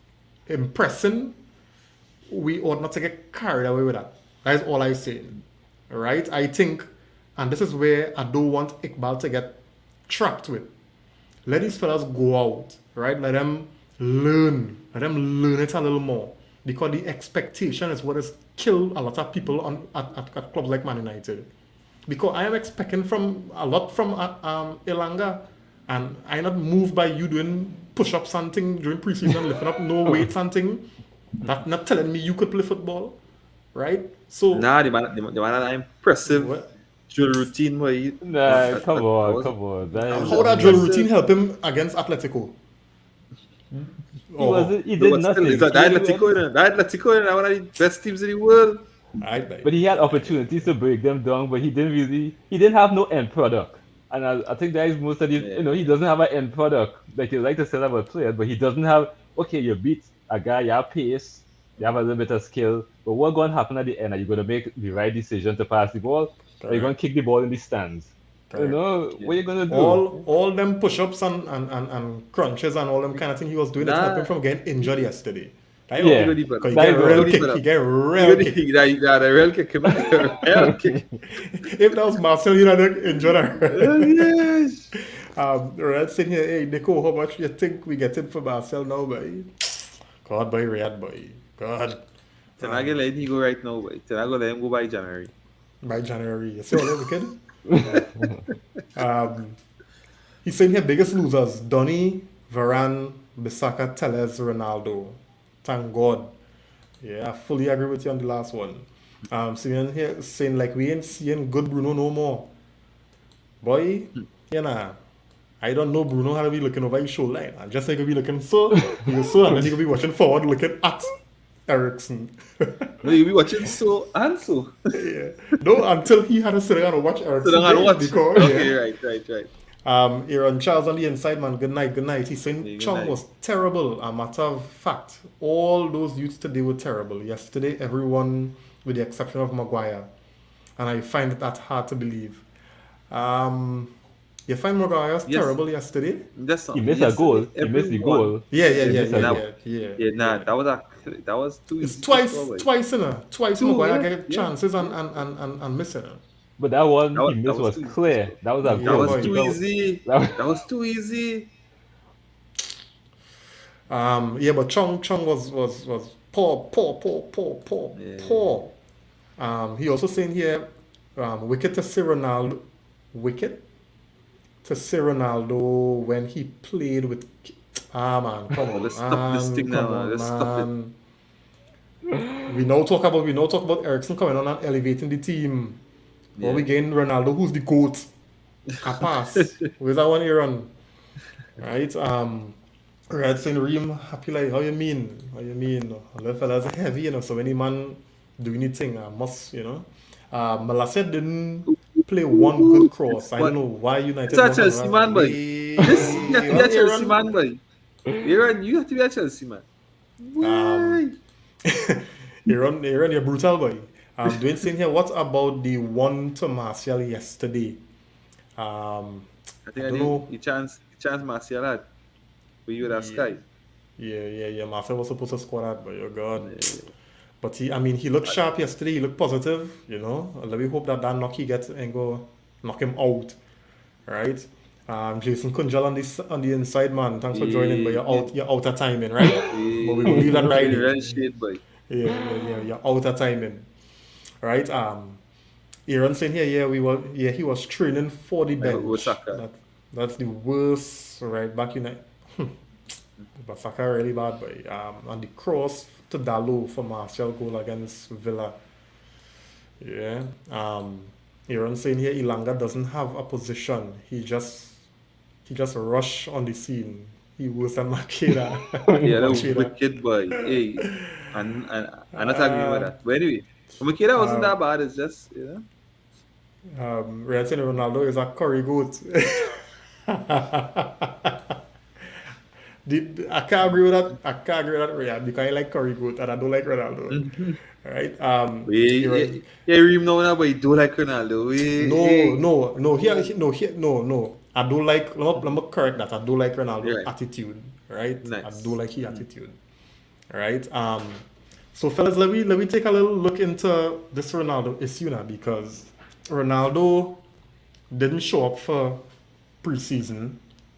impressing, we ought not to get carried away with that. That is all I'm saying, right? I think, and this is where I don't want Iqbal to get trapped with. Let these fellas go out, right? Let them learn it a little more, because the expectation is what has killed a lot of people at clubs like Man United. Because I am expecting a lot from Ilanga, and I'm not moved by you doing push-ups and thing during preseason, lifting up no weights and thing. Not telling me you could play football, right? So Nah, the man had an impressive what, drill routine where he Nah, that was come on. That that is, was how that drill impressive. routine help him against Atletico? he Oh, wasn't. He No, did but still, nothing. it's that He didn't Atletico, even. that Atletico is one of the best teams in the world. right, But he had opportunities to break them down, but he didn't really. He didn't have no end product. And I think that is most of the. Yeah. You know, he doesn't have an end product. Like you like to say about players, but he doesn't have. Okay, you beat a guy. You have pace. You have a little bit of skill. But what going to happen at the end? Are you going to make the right decision to pass the ball? Or are you going to correct, kick the ball in the stands? You correct. know Yeah. what you going to do? All them push-ups and crunches and all them kind of thing he was doing, it helped him Nah, from getting injured yesterday. Right? he Oh, go Yeah, deep because enough. he that get is He go real deep right. kick. enough. He get He go real deep. kick. That a real kick. Him. A real kick. If that was Marcel, you'd have injured Oh, her. yes. Red saying here, hey, Nico, how much you think we getting for Marcel now, boy? God, boy, Red, boy. God. Then I let him go right now, boy. Then I go let him go by January. By January. You see all that wicked? Um, he's saying here, biggest losers, Donny, Varane, Bissaka, Telles, Ronaldo. Thank God. Yeah, I fully agree with you on the last one. Seeing here, saying like we ain't seeing good Bruno no more. Boy, you know, I don't know Bruno how to be looking over his shoulder. I just like to be looking so, and then you could be watching forward looking at Ericsson. No, you be watching so and so. Yeah. No, until he had to sit down and watch So Ericsson don't gotta play, watch. because Okay, yeah. right. Aaron Charles on the inside, man. Good night, good night. He's saying Yeah, good Chong night. was terrible. A matter of fact, all those youths today were terrible. Yesterday, everyone, with the exception of Maguire, and I find that hard to believe. You find Maguire was Yes. terrible yesterday? That's He not missed a goal. yesterday. He missed the Everyone. goal. Yeah, He missed a goal. Nah, yeah. that was too It's easy to score, boy. twice in a twice Two, Maguire yeah, get yeah, chances yeah. and missing it. But that one he That missed was was too easy to clear. score. That was a That Yeah, goal. was boy. too easy. That, That was too easy. Yeah, but Chong was poor. Yeah. Poor. He also saying here, wicket to see Ronaldo, wicket to see Ronaldo when he played with. Man, come Oh, on, let's stop this thing now, come man. on, Let's stop it. man. We now talk about Ericsson coming on and elevating the team. Or we Yeah. getting Ronaldo, who's the goat. A pass. Where's that one, Aaron? Right? Red saying Reem happy like how you mean? How you mean? The fellas are heavy, so any man do anything, I must, Malasia didn't play one good cross. I don't But know why it's United a won that. Chelsea man, boy. This you have to be a Well, Chelsea Aaron, man, boy. Aaron, you have to be a Chelsea man. um, Why? Aaron, you're brutal, boy. Dwayne saying here, what about the one to Martial yesterday? Um, I think I I don't did. know. You chance Martial had. But you with that Yeah, sky. yeah. Martial was supposed to score that, but oh God. Yeah. But he looked sharp yesterday. He looked positive, Let me hope that knock he gets and go knock him out, right? Jason Kunjal on the inside, man. Thanks for joining, but Yeah. you're out of timing, right? But we will leave that Shade, riding. red shade, boy. Yeah. You're out of timing, right? Aaron saying here, he was training for the Like bench. Osaka. That's the worst right back United. But Saka really bad, boy. And the cross to Dalo for Martial goal against Villa. Yeah. Aaron saying here Ilanga doesn't have a position. He just rush on the scene. He worse than Makeda. Yeah, that was Makeda. wicked, boy. Hey, and I'm not agreeing with that. But anyway, Makeda wasn't that bad. It's just, Red saying Ronaldo is a curry goat. I can't agree with that, Riyad, because I like curry goat and I don't like Ronaldo. Right? Aaron, yeah, Reem now, but you don't like Ronaldo. No. I don't like. Let me correct that. I don't like Ronaldo Right. attitude. Right? I Nice. don't like his attitude. Right? So fellas, let me take a little look into this Ronaldo issue now, because Ronaldo didn't show up for preseason,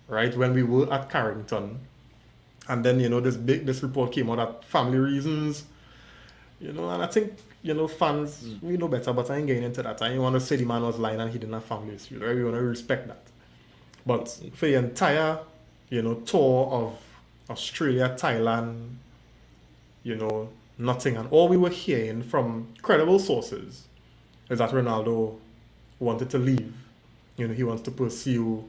right? When we were at Carrington, and then this report came out that family reasons. And I think, fans, we know better, but I ain't getting into that. I ain't want to say the man was lying and he didn't have family issues, right? We want to respect that. But for the entire, tour of Australia, Thailand, nothing. And all we were hearing from credible sources is that Ronaldo wanted to leave. He wants to pursue,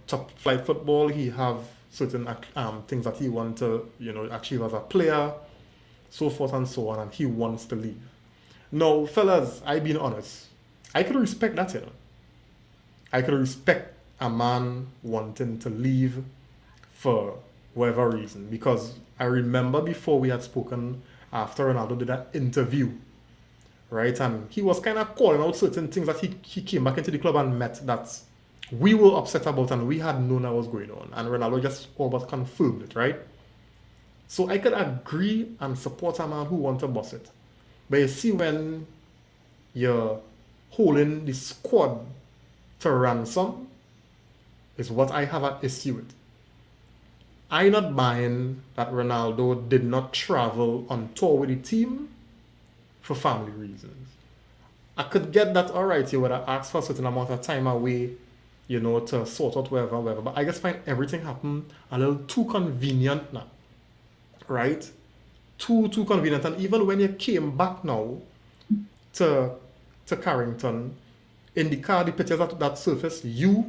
top flight football. He have certain things that he wants to, achieve as a player, so forth and so on, and he wants to leave. Now, fellas, I being honest, I could respect that. I could respect a man wanting to leave for whatever reason, because I remember before we had spoken after Ronaldo did that interview, right? And he was kind of calling out certain things that he came back into the club and met that we were upset about and we had known that was going on. And Ronaldo just all but confirmed it, right? So I could agree and support a man who wants to boss it. But you see, when you're holding the squad to ransom, is what I have an issue with. I'm not buying that Ronaldo did not travel on tour with the team for family reasons. I could get that, all right, you would have asked for a certain amount of time away, to sort out whatever. But I just find everything happened a little too convenient now, right? Too convenient. And even when you came back now to Carrington, in the car, the pictures that surfaced, your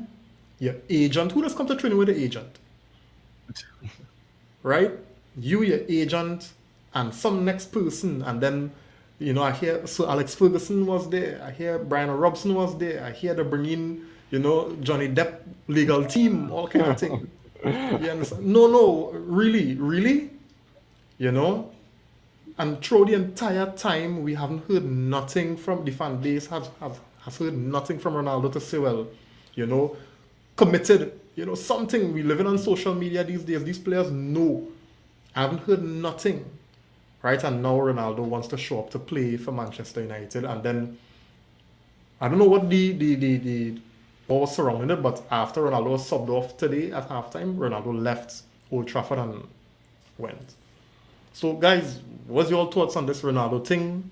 agent, who does come to training with the agent? Right? Your agent, and some next person, and then I hear Sir Alex Ferguson was there. I hear Brian Robson was there. I hear they bring in, Johnny Depp legal team, all kind of thing. You understand? No, really, And through the entire time, we haven't heard nothing from the fan base. Has heard nothing from Ronaldo to say, well, committed. Something. We living on social media these days. These players know. I haven't heard nothing. Right? And now Ronaldo wants to show up to play for Manchester United. And then, I don't know what what was surrounding it, but after Ronaldo was subbed off today at halftime, Ronaldo left Old Trafford and went. So, guys, what's your thoughts on this Ronaldo thing?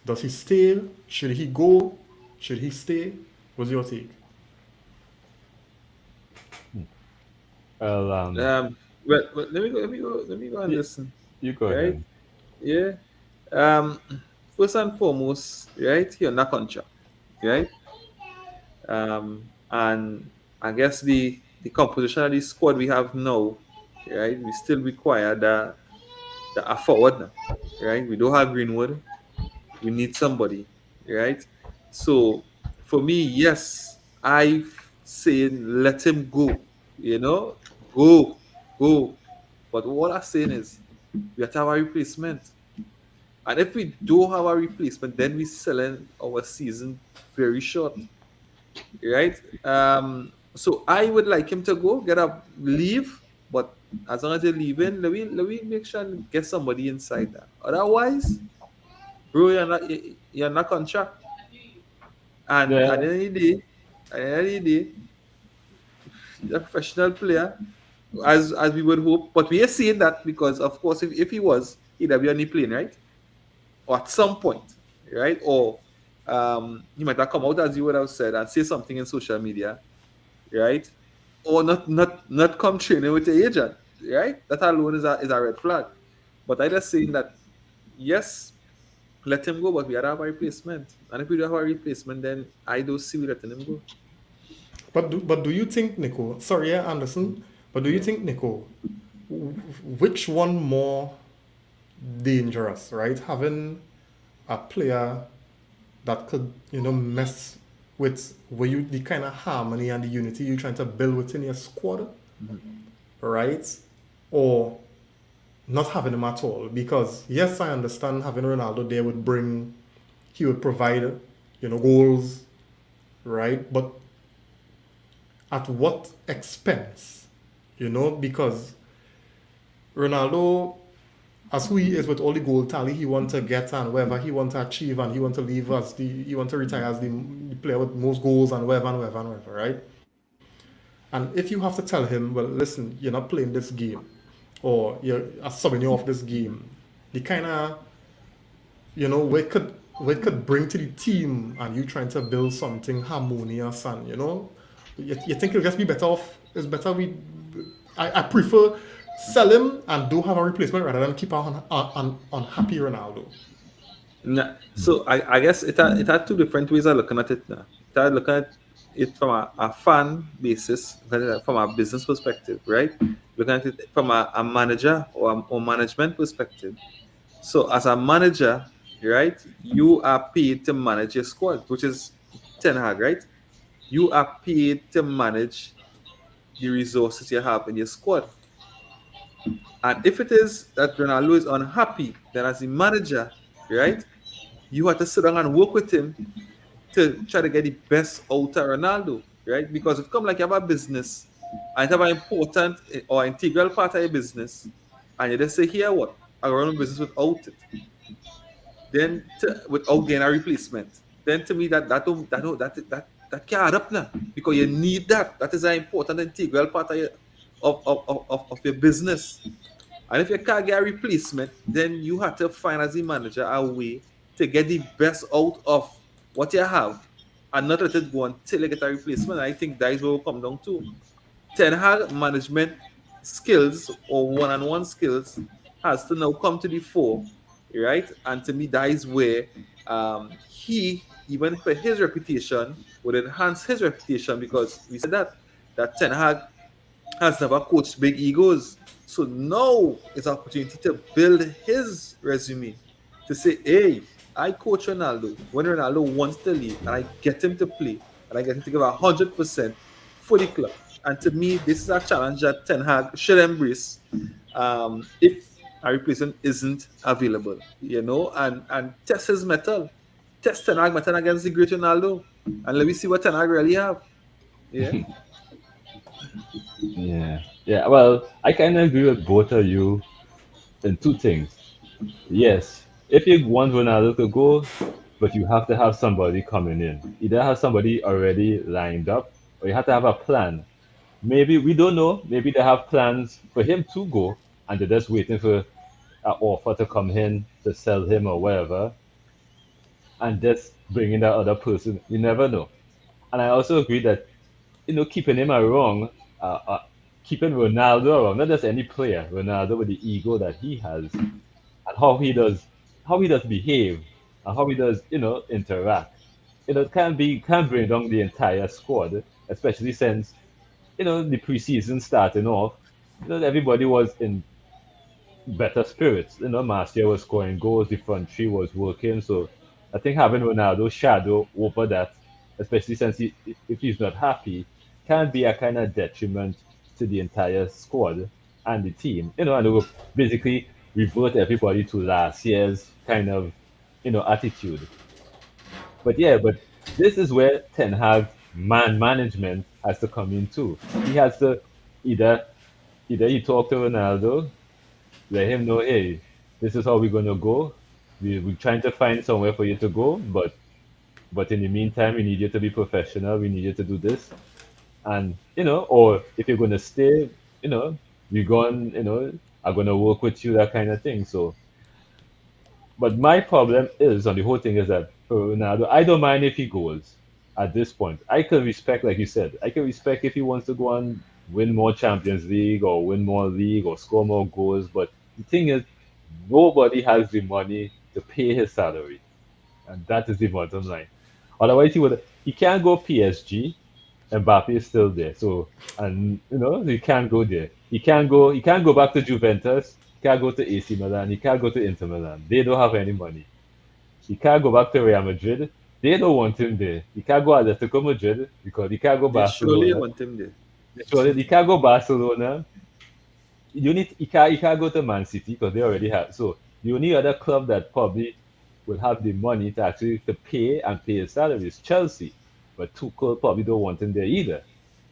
Does he stay? Should he go? Should he stay? What's your take? Well, Let me go and listen. you go Right? ahead. Yeah. First and foremost, right? You're not contract, right? And I guess the composition of the squad we have now, right? We still require the a forward now, right? We don't have Greenwood. We need somebody, right? So for me, yes, I saying let him go. Go. But what I'm saying is we have to have a replacement. And if we don't have a replacement, then we're selling our season very short. Right? So I would like him to go, get up, leave, but as long as they're leaving, let me make sure and get somebody inside that. Otherwise, bro, you're not contract. And Yeah. at the end of the day, he's a professional player, as we would hope. But we are seeing that because, of course, if he was, he'd have been on the plane, right? Or at some point, right? Or he might have come out, as you would have said, and say something in social media, right? Or not come training with the agent, right? That alone is a red flag. But I just saying that yes, let him go, but we have a replacement. And if we don't have a replacement, then I don't see we letting him go. But do you think, Nico? Sorry, yeah, Anderson. But do you think, Nico, which one more dangerous, right? Having a player that could, mess with the kind of harmony and the unity you're trying to build within your squad, right? Or not having him at all. Because yes, I understand having Ronaldo there he would provide, goals, right? But at what expense? Because Ronaldo, as who he is with all the goal tally he wants to get and whatever he wants to achieve, and he wants to leave as he wants to retire as the player with most goals and whatever, right? And if you have to tell him, well, listen, you're not playing this game, or you're subbing you off this game, the kind of, what it could bring to the team, and you trying to build something harmonious, and you think it'll just be better off. It's better I prefer Sell him and do have a replacement rather than keep on unhappy Ronaldo. Nah, so I guess it had two different ways of looking at it now. It had looking at it from a fan basis, looking at it from a business perspective, right? Looking at it from a manager or management perspective. So as a manager, right, you are paid to manage your squad, which is Ten Hag, right? You are paid to manage the resources you have in your squad. And if it is that Ronaldo is unhappy, then as the manager, right, you have to sit down and work with him to try to get the best out of Ronaldo, right? Because it come like you have a business and you have an important or integral part of your business, and you just say, here what? I run a business without it. Then without getting a replacement. Then to me that can't add up now. Because you need that. That is an important integral part of of your business. And if you can't get a replacement, then you have to find as a manager a way to get the best out of what you have and not let it go until you get a replacement. I think that is where we come down to. Ten Hag management skills or one-on-one skills has to now come to the fore, right? And to me, that is where he, even for his reputation, would enhance his reputation because we said that Ten Hag has never coached big egos. So now is an opportunity to build his resume to say, hey, I coach Ronaldo when Ronaldo wants to leave and I get him to play and I get him to give 100% for the club. And to me, this is a challenge that Ten Hag should embrace if a replacement isn't available, and test his metal. Test Ten Hag metal against the great Ronaldo. And let me see what Ten Hag really have. Yeah. Yeah. Yeah. Well, I kind of agree with both of you in two things. Yes, if you want Ronaldo to go, but you have to have somebody coming in. Either have somebody already lined up, or you have to have a plan. Maybe we don't know. Maybe they have plans for him to go, and they're just waiting for an offer to come in to sell him or whatever, and just bringing that other person. You never know. And I also agree that keeping him around, uh, uh, keeping Ronaldo around, not just any player, Ronaldo with the ego that he has, and how he does behave, and how he does interact. Can bring down the entire squad, especially since the preseason starting off. Everybody was in better spirits. Marcia was scoring goals, the front three was working. So I think having Ronaldo shadow over that, especially since if he's not happy, can be a kind of detriment to the entire squad and the team. And it will basically revert everybody to last year's kind of attitude. But yeah, but this is where Ten Hag's man management has to come in too. He has to either either you talk to Ronaldo, let him know, hey, this is how we're gonna go. We're trying to find somewhere for you to go, but in the meantime, we need you to be professional. We need you to do this, and or if you're gonna stay, we're going, I'm gonna work with you, that kind of thing. So, but my problem is on the whole thing is that for Ronaldo, I don't mind if he goes at this point. I can respect, like you said, I can respect if he wants to go and win more Champions League or win more league or score more goals. But the thing is, nobody has the money to pay his salary, and that is the bottom line. Otherwise, he can't go PSG. Mbappe is still there, so and he can't go there. He can't go back to Juventus. He can't go to AC Milan. He can't go to Inter Milan. They don't have any money. He can't go back to Real Madrid. They don't want him there. He can't go Atletico Madrid because he can't go They surely Barcelona. want him there. He can't go Barcelona. He can't go to Man City because they already have. So the only other club that probably will have the money to actually to pay his salary is Chelsea. But Tuchel probably don't want him there either.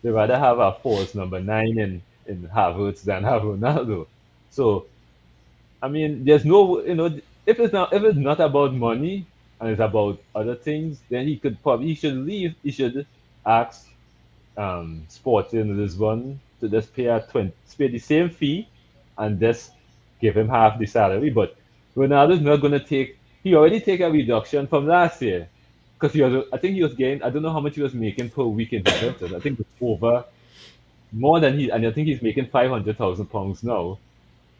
They rather have a false number nine in Havertz than have Ronaldo. So I mean, there's no, if it's not about money and it's about other things, then he should leave. He should ask Sporting Lisbon to just pay the same fee and just give him half the salary. But Ronaldo's not going to take. He already take a reduction from last year because I think he was getting. I don't know how much he was making per week in Juventus. I think it was over. more than and I think he's making £500,000 now.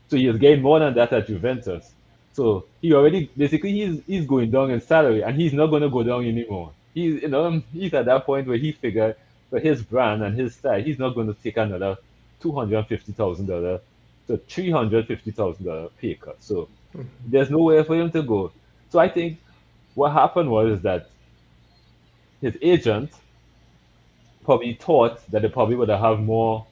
So he is getting more than that at Juventus. So he already basically he's going down in salary, and he's not going to go down anymore. He's at that point where he figured for his brand and his style, he's not going to take another $250,000 to $350,000 pay cut. So there's nowhere for him to go. So I think what happened was that his agent probably thought that they probably would have more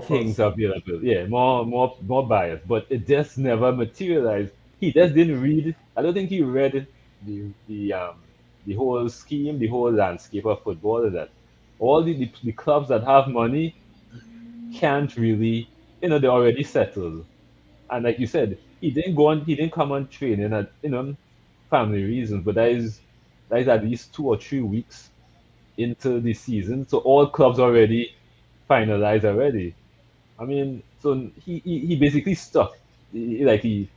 things Offers. available. Yeah, more buyers, but it just never materialized. He just didn't read. I don't think he read the whole scheme, the whole landscape of football. That all the clubs that have money can't really, they're already settled. And like you said, he didn't come on training at family reasons, but that is at least 2 or 3 weeks into the season, so all clubs already finalized already. I mean, so he basically stuck. He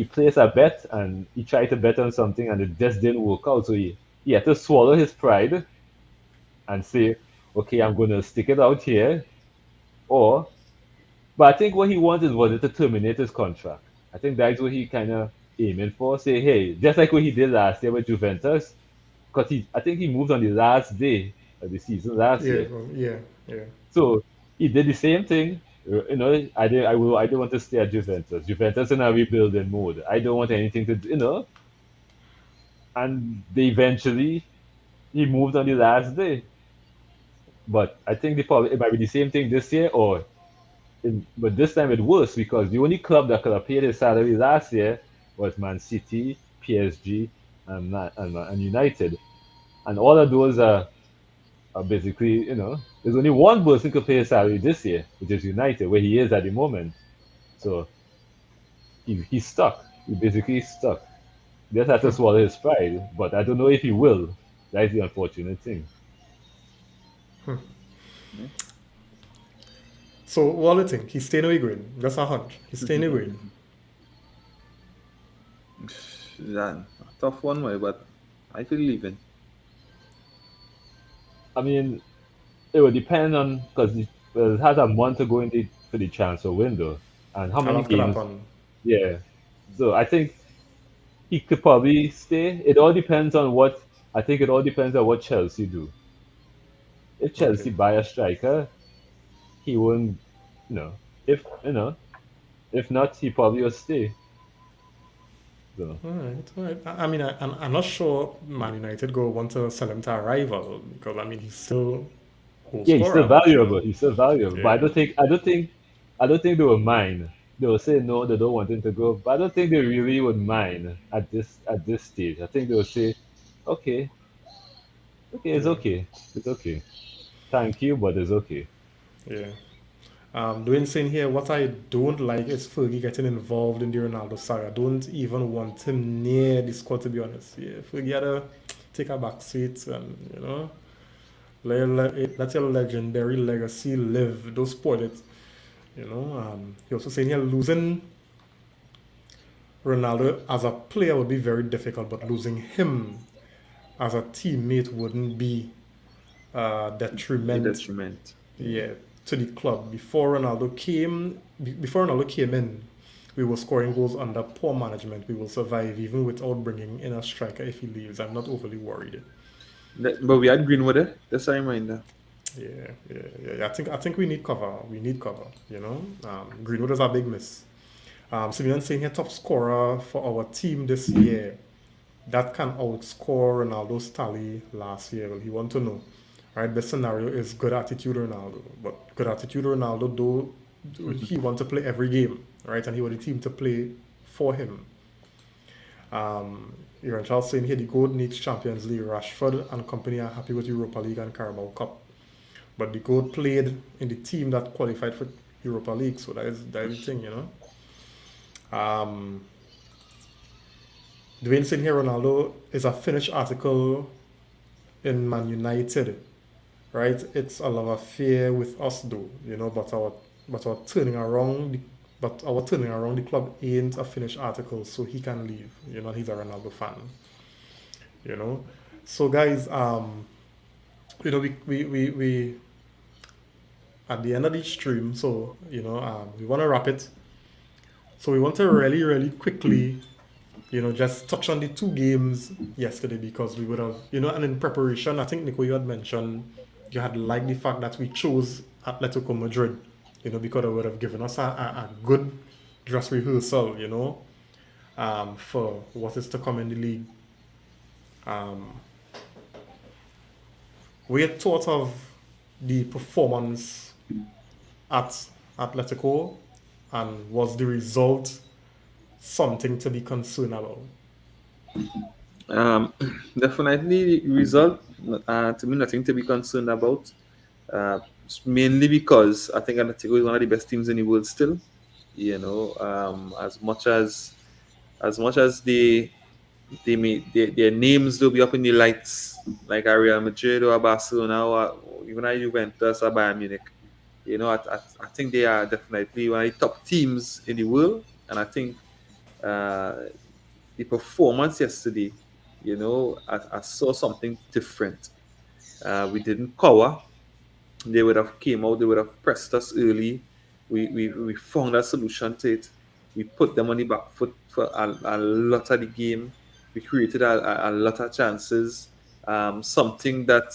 placed a bet and he tried to bet on something and it just didn't work out. So he had to swallow his pride and say, okay, I'm going to stick it out here. Or, but I think what he wanted was to terminate his contract. I think that's what he kind of aiming for. Say, hey, just like what he did last year with Juventus, because I think he moved on the last day of the season last Yeah, year. well, yeah, yeah. So he did the same thing. I don't want to stay at Juventus. Juventus in a rebuilding mode. I don't want anything to And they eventually he moved on the last day. But I think it might be the same thing this year, but this time it worse because the only club that could have paid his salary last year was Man City, PSG, and United, and all of those are basically, there's only one person could pay his salary this year, which is United, where he is at the moment. So he's stuck. He basically stuck. Just has to swallow his pride, but I don't know if he will. That's the unfortunate thing. So what do you think? He's staying away green. That's a hunch. He's staying away green. Yeah, tough one, way, but I feel leaving. I mean, it would depend on because it has a month to go in for the transfer window, and how A many lot could games. happen. Yeah, so I think he could probably stay. It all depends on what I think. It all depends on what Chelsea do. If Okay. Chelsea buy a striker, he won't. You know, if you know, if not, he probably will stay. So All right, all right. I mean, I'm not sure Man United go want to sell him to a rival because I mean he's still goal yeah, he's still scorer, but you know, valuable. He's still valuable. But yeah, I don't think they will mind. They will say no, they don't want him to go. But I don't think they really would mind at this stage. I think they will say, okay, okay, yeah, it's okay. Thank you, but it's okay. yeah. Doing saying here, what I don't like is Fergie getting involved in the Ronaldo saga. I don't even want him near the squad to be honest. Yeah, Fergie had to take a back seat and let your legendary legacy live. Don't spoil it. He also saying here losing Ronaldo as a player would be very difficult, but losing him as a teammate wouldn't be A detriment, detriment. Yeah. yeah, to the club. Before Ronaldo came in, we were scoring goals under poor management. We will survive even without bringing in a striker if he leaves. I'm not overly worried. But we had Greenwood, eh? That's a reminder. Yeah, yeah, yeah. I think we need cover. We need cover. Greenwood is a big miss. Simeon saying here top scorer for our team this year. That can outscore Ronaldo's tally last year. Well, he want to know. Right, best scenario is good attitude Ronaldo. But good attitude Ronaldo, though, he want to play every game, right? And he want the team to play for him. Aaron Charles saying here the gold needs Champions League. Rashford and company are happy with Europa League and Carabao Cup. But the gold played in the team that qualified for Europa League, so that is the thing. Dwayne saying here Ronaldo is a finished article in Man United, right? It's a love affair with us though, but our turning around the club ain't a finished article, so he can leave. He's a Ronaldo fan. You know. So guys, we at the end of each stream, so we want to wrap it. So we want to really, really quickly, just touch on the two games yesterday because we would have, and in preparation, I think Nico, you had mentioned you had liked the fact that we chose Atletico Madrid, because it would have given us a good dress rehearsal, for what is to come in the league. We had thought of the performance at Atletico, and was the result something to be concerned about? Um, Definitely result. To me, nothing to be concerned about. Mainly because I think Atletico is one of the best teams in the world still. As much as their names will be up in the lights, like a Real Madrid or a Barcelona or even a Juventus or Bayern Munich. I think they are definitely one of the top teams in the world, and I think uh, the performance yesterday, I saw something different. We didn't cover. They would have came out, they would have pressed us early. We found a solution to it. We put them on the back foot for a lot of the game. We created a lot of chances. Something that,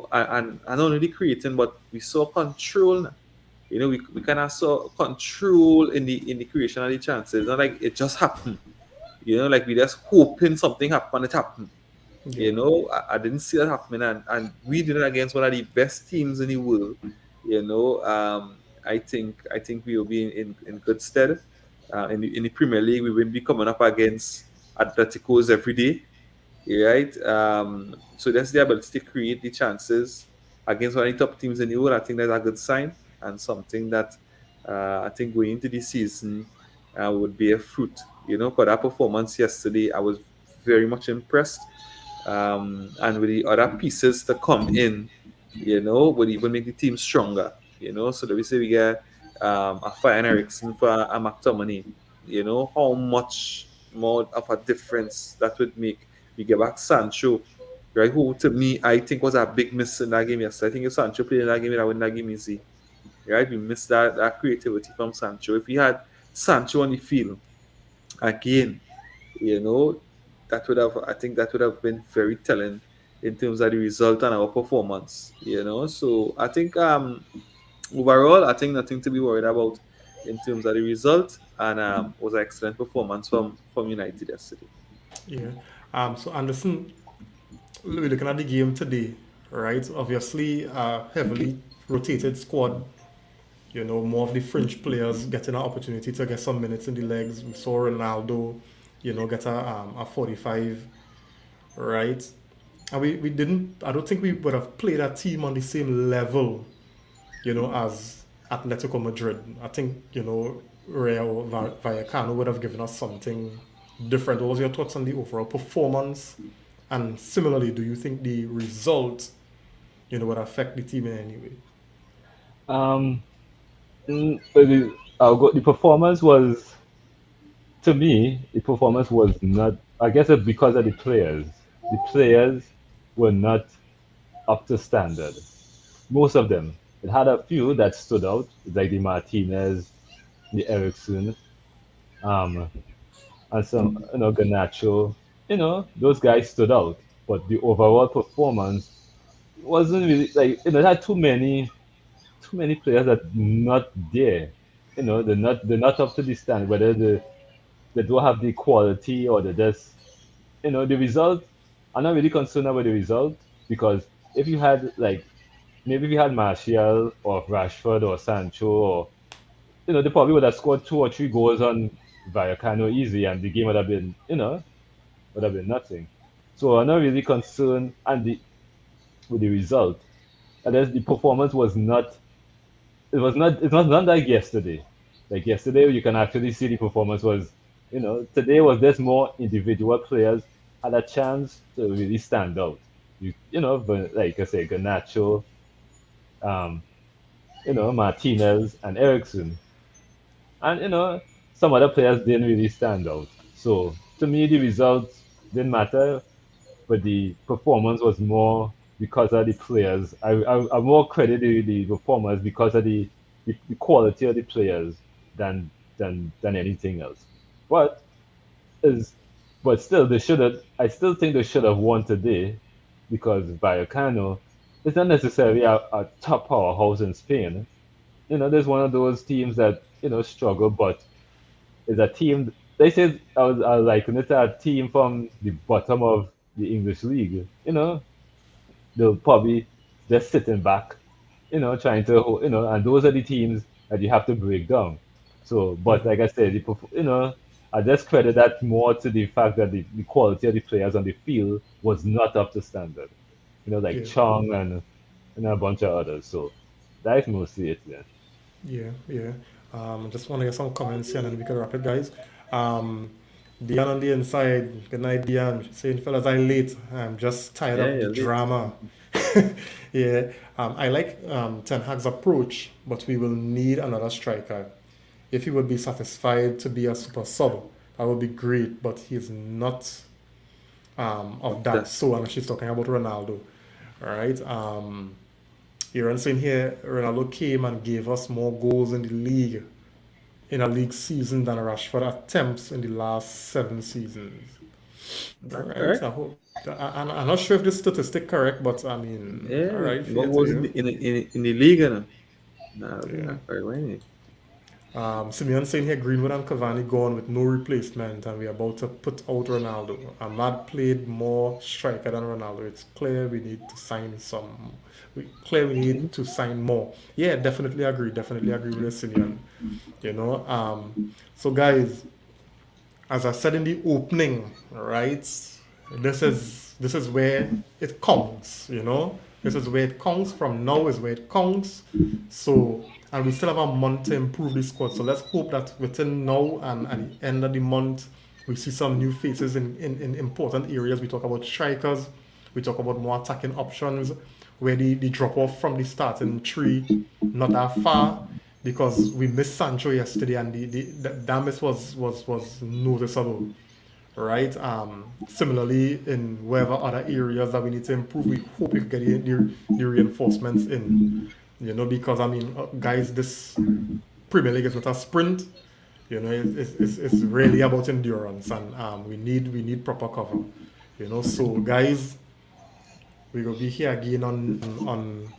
and not only creating, but we saw control. We kind of saw control in the creation of the chances. Not like it just happened. Like we just hoping something happened, it happened. Yeah, I didn't see that happening, and we did it against one of the best teams in the world. I think we will be in good stead. In the Premier League, we will be coming up against Atleticos every day, right? So that's the ability to create the chances against one of the top teams in the world. I think that's a good sign, and something that I think going into the season would be a fruit. For that performance yesterday, I was very much impressed, and with the other pieces to come in, would even make the team stronger. So that we say we get a Fire Ericsson for a McTominay. How much more of a difference that would make. We get back Sancho, right? Who to me I think was a big miss in that game yesterday. I think if Sancho played in that game, I win that game easy. Right? We missed that creativity from Sancho. If we had Sancho on the field again, you know, I think that would have been very telling in terms of the result and our performance. So I think overall I think nothing to be worried about in terms of the result, and was an excellent performance from United yesterday. yeah. So Anderson, we're looking at the game today, right? Obviously, heavily rotated squad. More of the fringe players getting an opportunity to get some minutes in the legs. We saw Ronaldo, get a 45, right? And we didn't. I don't think we would have played a team on the same level, as Atletico Madrid. I think, Rayo Vallecano would have given us something different. What was your thoughts on the overall performance? And similarly, do you think the result, would affect the team in any way? Um, the performance was, to me, the performance was not. I guess it's because of the players. The players were not up to standard. Most of them. It had a few that stood out, like the Martinez, the Ericsson, um, and some, Ganacho. Those guys stood out. But the overall performance wasn't really like, it had too many players that not there. They're not up to the stand. Whether they don't have the quality or they just, the result. I'm not really concerned about the result because if you had like maybe if you had Martial or Rashford or Sancho, or they probably would have scored 2 or 3 goals on Vallecano easy, and the game would have been nothing. So I'm not really concerned with the result. And then the performance was not. It was not like yesterday. Like yesterday, you can actually see the performance was. Today was just more individual players had a chance to really stand out. But like I say, Garnacho, um, Martinez and Ericsson. And some other players didn't really stand out. So to me, the results didn't matter, but the performance was more because of the players. I more credit the performers because of the quality of the players than anything else. But is but still they should have. I still think they should have won today because Vallecano is not necessarily a top powerhouse in Spain. There's one of those teams that struggle, but is a team. They said I was like, it's a team from the bottom of the English league. They'll probably just sitting back, trying to, and those are the teams that you have to break down. So, but like I said, I just credit that more to the fact that the quality of the players on the field was not up to standard. Like Yeah, Chong and a bunch of others. So that's mostly it. Yeah. yeah. Just want to get some comments here and then we can wrap it, guys. Um, Dion on the inside. Good night, Dion. Saying, fellas, I late. I'm just tired Yeah, of the yeah, late. drama. Yeah. I like Ten Hag's approach, but we will need another striker. If he would be satisfied to be a super sub, that would be great. But he's not of that. That's So, and she's talking about Ronaldo. All right. Aaron saying here, Ronaldo came and gave us more goals in the league in a league season than Rashford attempts in the last 7 seasons. All right. correct. I hope. I'm not sure if this statistic correct, but I mean, all Yeah, right, fair what to was you. in the league, Nah, Yeah. very well. Simeon saying here Greenwood and Cavani gone with no replacement, and we're about to put out Ronaldo. Ahmad played more striker than Ronaldo. It's clear we need to sign some. Clear we need to sign more. Yeah, definitely agree. Definitely agree with Simeon. You know. So guys, as I said in the opening, right? This is where it counts, you know. This is where it counts. From now is where it counts. So, and we still have a month to improve the squad. So let's hope that within now and at the end of the month, we see some new faces in important areas. We talk about strikers. We talk about more attacking options, where the drop off from the starting three not that far because we missed Sancho yesterday and the miss was noticeable, right? Similarly, in whatever other areas that we need to improve, we hope we can get the reinforcements in, you know, because I mean, guys, this Premier League is not a sprint. You know, it's really about endurance, and we need proper cover. You know, so guys, we will be here again on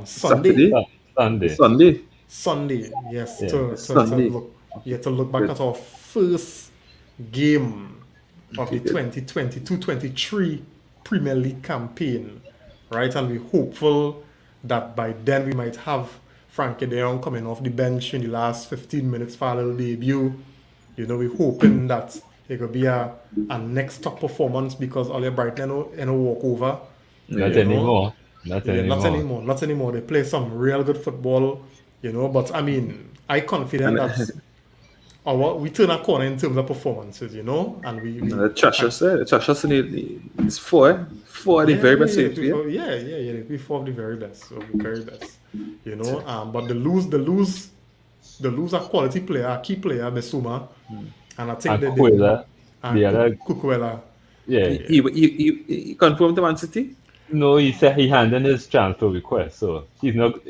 Sunday. Saturday, Sunday. Sunday, Sunday, yes, Yeah. to Sunday. look, yeah, to look back Good. at our first game of Okay, the good. 2022-23 Premier League campaign, right? And we're hopeful that by then we might have Frankie De Jong coming off the bench in the last 15 minutes for a little debut. You know, we're hoping that it could be a next top performance because Ole Brighton in a walkover. Not You know, anymore. Not yeah, not anymore. anymore. Not anymore. They play some real good football, you know. But I mean, I confident And that we turn a corner in terms of performances, you know, and the trash us there. The trash us in it's four the yeah, very yeah, best yeah, teams, yeah. before the very best, of the very best, you know. But the lose a quality player, a key player, Besuma, and I think And that Quilla, and the other, Kukuela, yeah. He confirmed to Man City. No, he said he handed his transfer request, so he's not.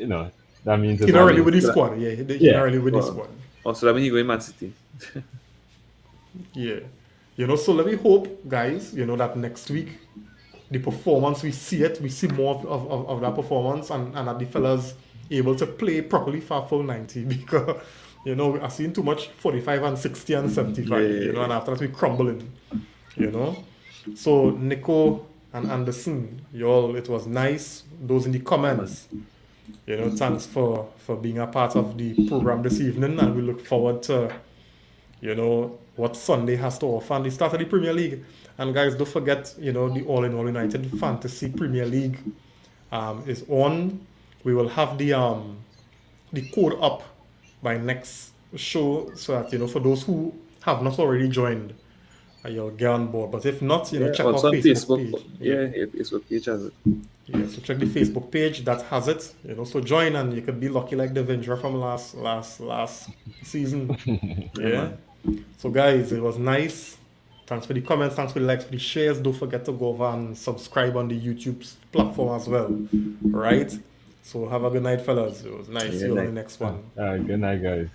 That means he it's not really already. with the So that, squad. Yeah, he not Yeah. really with the oh, squad. so that means he going Man City. Yeah. You know, so let me hope, guys, you know, that next week the performance we see more of that performance and that the fellas able to play properly for a full 90 because you know I've seen too much 45 and 60 and 75, you know, Yeah. and after that we crumbling, you know. So Nico and Anderson, y'all, it was nice. Those in the Man. comments, you know, thanks for being a part of the program this evening, and we look forward to, you know, what Sunday has to offer and the start of the Premier League. And guys, don't forget, you know, the All in All United Fantasy Premier League is on. We will have the code up by next show so that, you know, for those who have not already joined, you'll get on board. But if not, you know, Yeah, check our also on Facebook Facebook. page. Yeah, Facebook page has it. Yeah, so check the Facebook page that has it. You know, so join and you could be lucky like the Vindra from last season. Yeah, Yeah. man. So guys, it was nice. Thanks for the comments, thanks for the likes, for the shares. Don't forget to go over and subscribe on the YouTube platform as well. Right? So have a good night, fellas. It was nice. See you on the next one. Good night, guys.